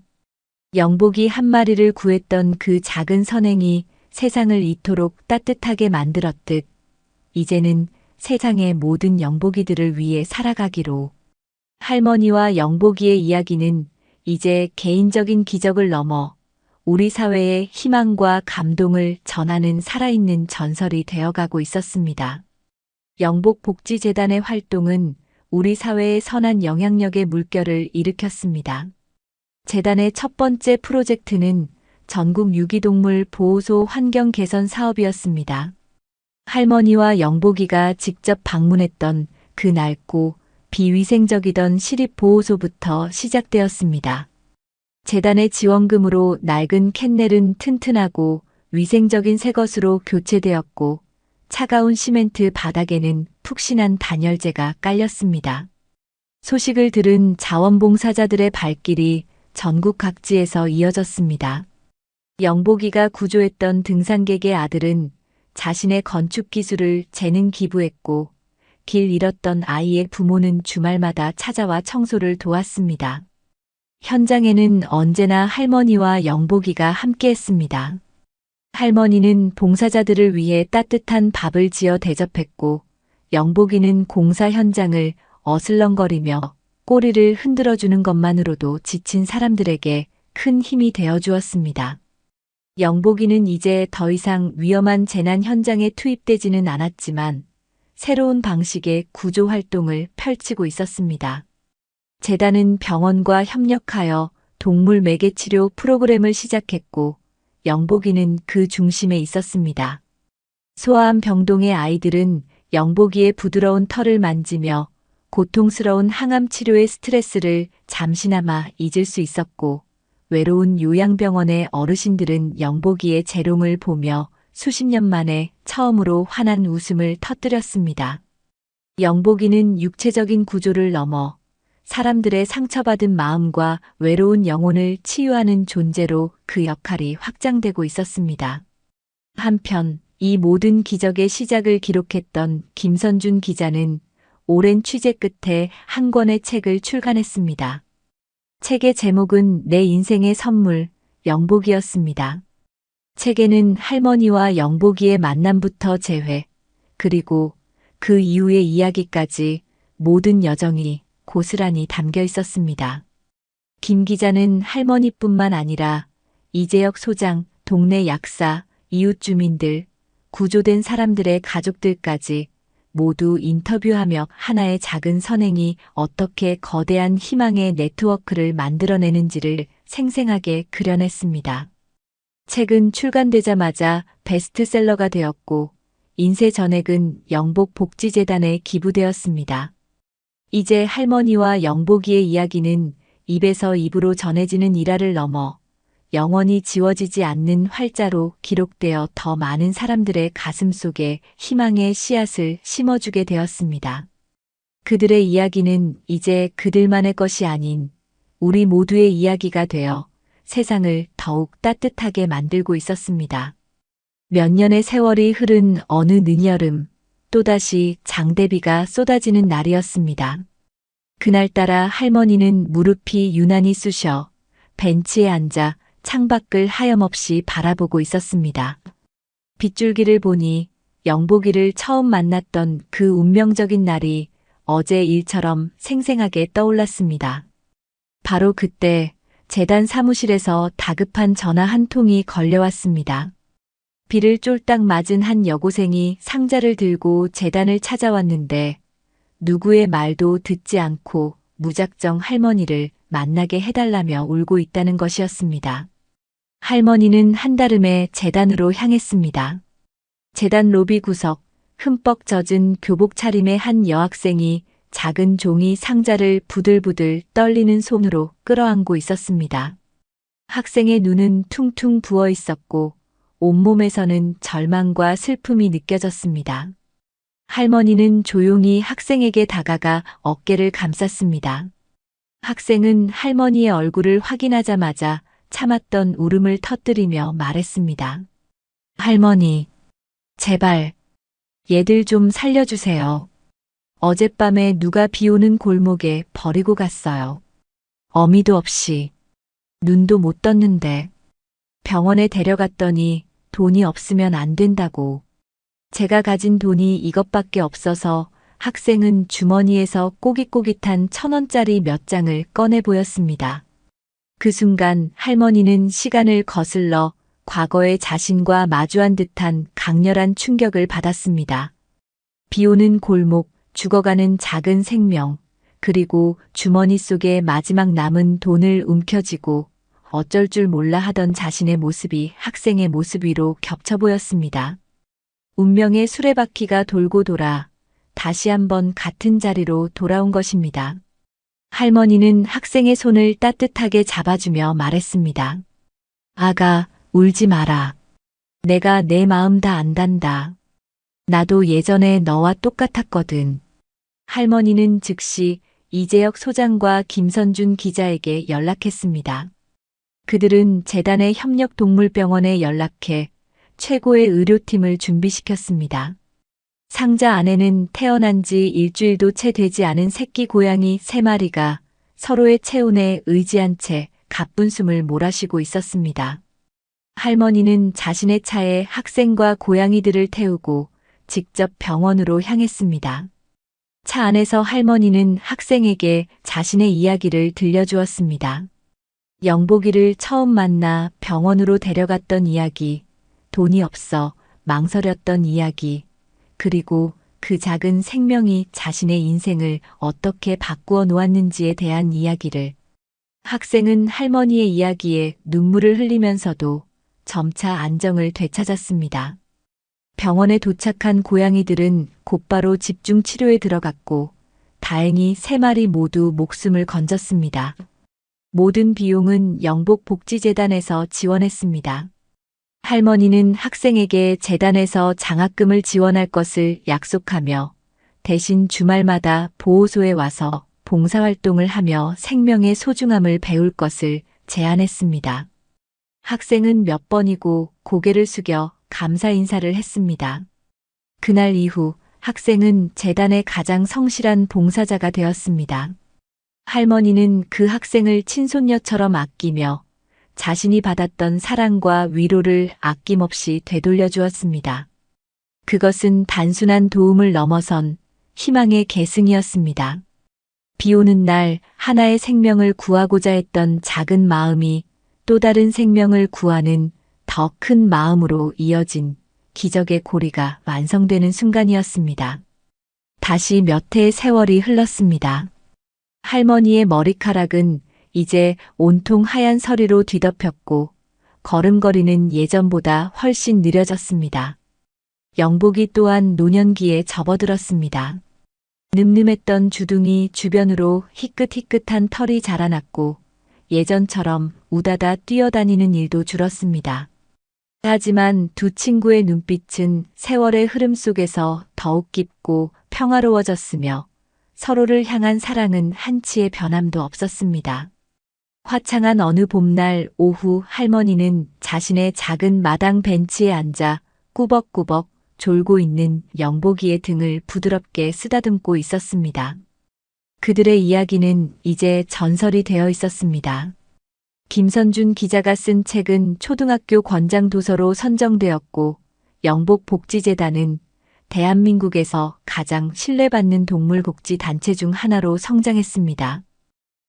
영복이 한 마리를 구했던 그 작은 선행이 세상을 이토록 따뜻하게 만들었듯 이제는 세상의 모든 영복이들을 위해 살아가기로. 할머니와 영복이의 이야기는 이제 개인적인 기적을 넘어 우리 사회의 희망과 감동을 전하는 살아있는 전설이 되어가고 있었습니다. 영복복지재단의 활동은 우리 사회의 선한 영향력의 물결을 일으켰습니다. 재단의 첫 번째 프로젝트는 전국 유기동물 보호소 환경 개선 사업이었습니다. 할머니와 영복이가 직접 방문했던 그 낡고 비위생적이던 시립보호소부터 시작되었습니다. 재단의 지원금으로 낡은 캔넬은 튼튼하고 위생적인 새 것으로 교체되었고 차가운 시멘트 바닥에는 푹신한 단열재가 깔렸습니다. 소식을 들은 자원봉사자들의 발길이 전국 각지에서 이어졌습니다. 영복이가 구조했던 등산객의 아들은 자신의 건축 기술을 재능 기부했고 길 잃었던 아이의 부모는 주말마다 찾아와 청소를 도왔습니다. 현장에는 언제나 할머니와 영복이가 함께했습니다. 할머니는 봉사자들을 위해 따뜻한 밥을 지어 대접했고 영복이는 공사 현장을 어슬렁거리며 꼬리를 흔들어주는 것만으로도 지친 사람들에게 큰 힘이 되어 주었습니다. 영복이는 이제 더 이상 위험한 재난 현장에 투입되지는 않았지만 새로운 방식의 구조 활동을 펼치고 있었습니다. 재단은 병원과 협력하여 동물 매개치료 프로그램을 시작했고 영복이는 그 중심에 있었습니다. 소아암 병동의 아이들은 영복이의 부드러운 털을 만지며 고통스러운 항암 치료의 스트레스를 잠시나마 잊을 수 있었고, 외로운 요양병원의 어르신들은 영복이의 재롱을 보며 수십 년 만에 처음으로 환한 웃음을 터뜨렸습니다. 영복이는 육체적인 구조를 넘어 사람들의 상처받은 마음과 외로운 영혼을 치유하는 존재로 그 역할이 확장되고 있었습니다. 한편 이 모든 기적의 시작을 기록했던 김선준 기자는 오랜 취재 끝에 한 권의 책을 출간했습니다. 책의 제목은 내 인생의 선물, 영복이었습니다. 책에는 할머니와 영복이의 만남부터 재회, 그리고 그 이후의 이야기까지 모든 여정이 고스란히 담겨 있었습니다. 김 기자는 할머니뿐만 아니라 이재혁 소장, 동네 약사, 이웃 주민들, 구조된 사람들의 가족들까지 모두 인터뷰하며 하나의 작은 선행이 어떻게 거대한 희망의 네트워크를 만들어내는지를 생생하게 그려냈습니다. 책은 출간되자마자 베스트셀러가 되었고 인쇄 전액은 영복복지재단에 기부되었습니다. 이제 할머니와 영복이의 이야기는 입에서 입으로 전해지는 일화를 넘어 영원히 지워지지 않는 활자로 기록되어 더 많은 사람들의 가슴 속에 희망의 씨앗을 심어주게 되었습니다. 그들의 이야기는 이제 그들만의 것이 아닌 우리 모두의 이야기가 되어 세상을 더욱 따뜻하게 만들고 있었습니다. 몇 년의 세월이 흐른 어느 늦여름, 또다시 장대비가 쏟아지는 날이었습니다. 그날따라 할머니는 무릎이 유난히 쑤셔 벤치에 앉아 창밖을 하염없이 바라보고 있었습니다. 빗줄기를 보니 영복이를 처음 만났던 그 운명적인 날이 어제 일처럼 생생하게 떠올랐습니다. 바로 그때 재단 사무실에서 다급한 전화 한 통이 걸려왔습니다. 비를 쫄딱 맞은 한 여고생이 상자를 들고 재단을 찾아왔는데 누구의 말도 듣지 않고 무작정 할머니를 만나게 해달라며 울고 있다는 것이었습니다. 할머니는 한달음에 재단으로 향했습니다. 재단 로비 구석, 흠뻑 젖은 교복 차림의 한 여학생이 작은 종이 상자를 부들부들 떨리는 손으로 끌어안고 있었습니다. 학생의 눈은 퉁퉁 부어 있었고 온몸에서는 절망과 슬픔이 느껴졌습니다. 할머니는 조용히 학생에게 다가가 어깨를 감쌌습니다. 학생은 할머니의 얼굴을 확인하자마자 참았던 울음을 터뜨리며 말했습니다. 할머니, 제발, 얘들 좀 살려주세요. 어젯밤에 누가 비 오는 골목에 버리고 갔어요. 어미도 없이, 눈도 못 떴는데, 병원에 데려갔더니 돈이 없으면 안 된다고. 제가 가진 돈이 이것밖에 없어서 학생은 주머니에서 꼬깃꼬깃한 1,000원짜리 몇 장을 꺼내 보였습니다. 그 순간 할머니는 시간을 거슬러 과거의 자신과 마주한 듯한 강렬한 충격을 받았습니다. 비 오는 골목, 죽어가는 작은 생명, 그리고 주머니 속에 마지막 남은 돈을 움켜쥐고 어쩔 줄 몰라 하던 자신의 모습이 학생의 모습 위로 겹쳐 보였습니다. 운명의 수레바퀴가 돌고 돌아 다시 한번 같은 자리로 돌아온 것입니다. 할머니는 학생의 손을 따뜻하게 잡아주며 말했습니다. 아가, 울지 마라. 내가 내 마음 다 안단다. 나도 예전에 너와 똑같았거든. 할머니는 즉시 이재혁 소장과 김선준 기자에게 연락했습니다. 그들은 재단의 협력동물병원에 연락해 최고의 의료팀을 준비시켰습니다. 상자 안에는 태어난 지 일주일도 채 되지 않은 새끼 고양이 3마리가 서로의 체온에 의지한 채 가쁜 숨을 몰아쉬고 있었습니다. 할머니는 자신의 차에 학생과 고양이들을 태우고 직접 병원으로 향했습니다. 차 안에서 할머니는 학생에게 자신의 이야기를 들려주었습니다. 영복이를 처음 만나 병원으로 데려갔던 이야기, 돈이 없어 망설였던 이야기, 그리고 그 작은 생명이 자신의 인생을 어떻게 바꾸어 놓았는지에 대한 이야기를. 학생은 할머니의 이야기에 눈물을 흘리면서도 점차 안정을 되찾았습니다. 병원에 도착한 고양이들은 곧바로 집중 치료에 들어갔고 다행히 3마리 모두 목숨을 건졌습니다. 모든 비용은 영복복지재단에서 지원했습니다. 할머니는 학생에게 재단에서 장학금을 지원할 것을 약속하며 대신 주말마다 보호소에 와서 봉사활동을 하며 생명의 소중함을 배울 것을 제안했습니다. 학생은 몇 번이고 고개를 숙여 감사 인사를 했습니다. 그날 이후 학생은 재단의 가장 성실한 봉사자가 되었습니다. 할머니는 그 학생을 친손녀처럼 아끼며 자신이 받았던 사랑과 위로를 아낌없이 되돌려 주었습니다. 그것은 단순한 도움을 넘어선 희망의 계승이었습니다. 비 오는 날 하나의 생명을 구하고자 했던 작은 마음이 또 다른 생명을 구하는 더 큰 마음으로 이어진 기적의 고리가 완성되는 순간이었습니다. 다시 몇 해의 세월이 흘렀습니다. 할머니의 머리카락은 이제 온통 하얀 서리로 뒤덮였고 걸음걸이는 예전보다 훨씬 느려졌습니다. 영복이 또한 노년기에 접어들었습니다. 늠름했던 주둥이 주변으로 희끗희끗한 털이 자라났고 예전처럼 우다다 뛰어다니는 일도 줄었습니다. 하지만 두 친구의 눈빛은 세월의 흐름 속에서 더욱 깊고 평화로워졌으며 서로를 향한 사랑은 한치의 변함도 없었습니다. 화창한 어느 봄날 오후 할머니는 자신의 작은 마당 벤치에 앉아 꾸벅꾸벅 졸고 있는 영복이의 등을 부드럽게 쓰다듬고 있었습니다. 그들의 이야기는 이제 전설이 되어 있었습니다. 김선준 기자가 쓴 책은 초등학교 권장 도서로 선정되었고 영복복지재단은 대한민국에서 가장 신뢰받는 동물복지 단체 중 하나로 성장했습니다.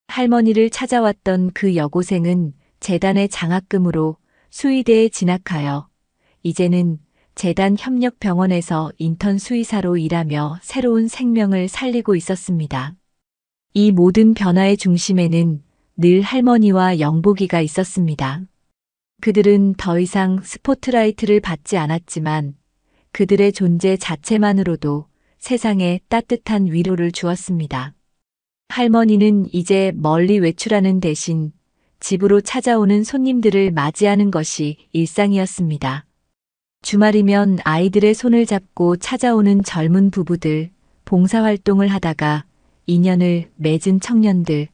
할머니를 찾아왔던 그 여고생은 재단의 장학금으로 수의대에 진학하여 이제는 재단 협력병원에서 인턴 수의사로 일하며 새로운 생명을 살리고 있었습니다. 이 모든 변화의 중심에는 늘 할머니와 영복이가 있었습니다. 그들은 더 이상 스포트라이트를 받지 않았지만 그들의 존재 자체만으로도 세상에 따뜻한 위로를 주었습니다. 할머니는 이제 멀리 외출하는 대신 집으로 찾아오는 손님들을 맞이하는 것이 일상이었습니다. 주말이면 아이들의 손을 잡고 찾아오는 젊은 부부들, 봉사활동을 하다가 인연을 맺은 청년들,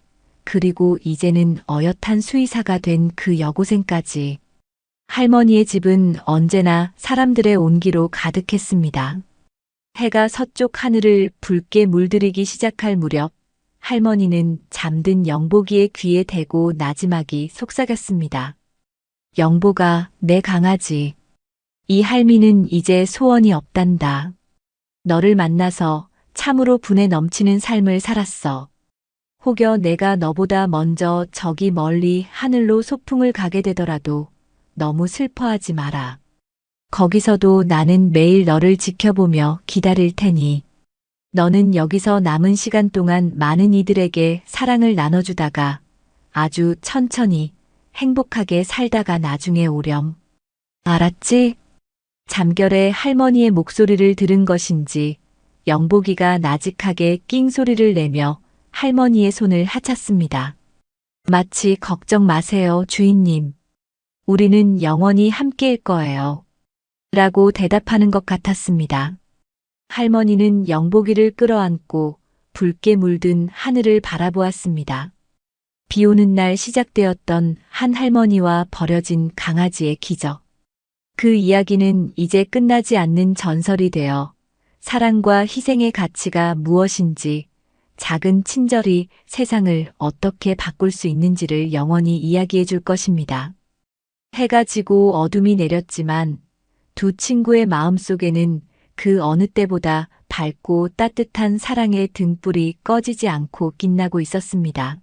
그리고 이제는 어엿한 수의사가 된 그 여고생까지. 할머니의 집은 언제나 사람들의 온기로 가득했습니다. 해가 서쪽 하늘을 붉게 물들이기 시작할 무렵 할머니는 잠든 영복이의 귀에 대고 나지막이 속삭였습니다. 영복아, 내 강아지. 이 할미는 이제 소원이 없단다. 너를 만나서 참으로 분에 넘치는 삶을 살았어. 혹여 내가 너보다 먼저 저기 멀리 하늘로 소풍을 가게 되더라도 너무 슬퍼하지 마라. 거기서도 나는 매일 너를 지켜보며 기다릴 테니 너는 여기서 남은 시간 동안 많은 이들에게 사랑을 나눠주다가 아주 천천히 행복하게 살다가 나중에 오렴. 알았지? 잠결에 할머니의 목소리를 들은 것인지 영복이가 나직하게 낑 소리를 내며 할머니의 손을 하찼습니다. 마치 걱정 마세요, 주인님. 우리는 영원히 함께일 거예요. 라고 대답하는 것 같았습니다. 할머니는 영복이를 끌어안고 붉게 물든 하늘을 바라보았습니다. 비 오는 날 시작되었던 한 할머니와 버려진 강아지의 기적. 그 이야기는 이제 끝나지 않는 전설이 되어 사랑과 희생의 가치가 무엇인지, 작은 친절이 세상을 어떻게 바꿀 수 있는지를 영원히 이야기해 줄 것입니다. 해가 지고 어둠이 내렸지만 두 친구의 마음속에는 그 어느 때보다 밝고 따뜻한 사랑의 등불이 꺼지지 않고 빛나고 있었습니다.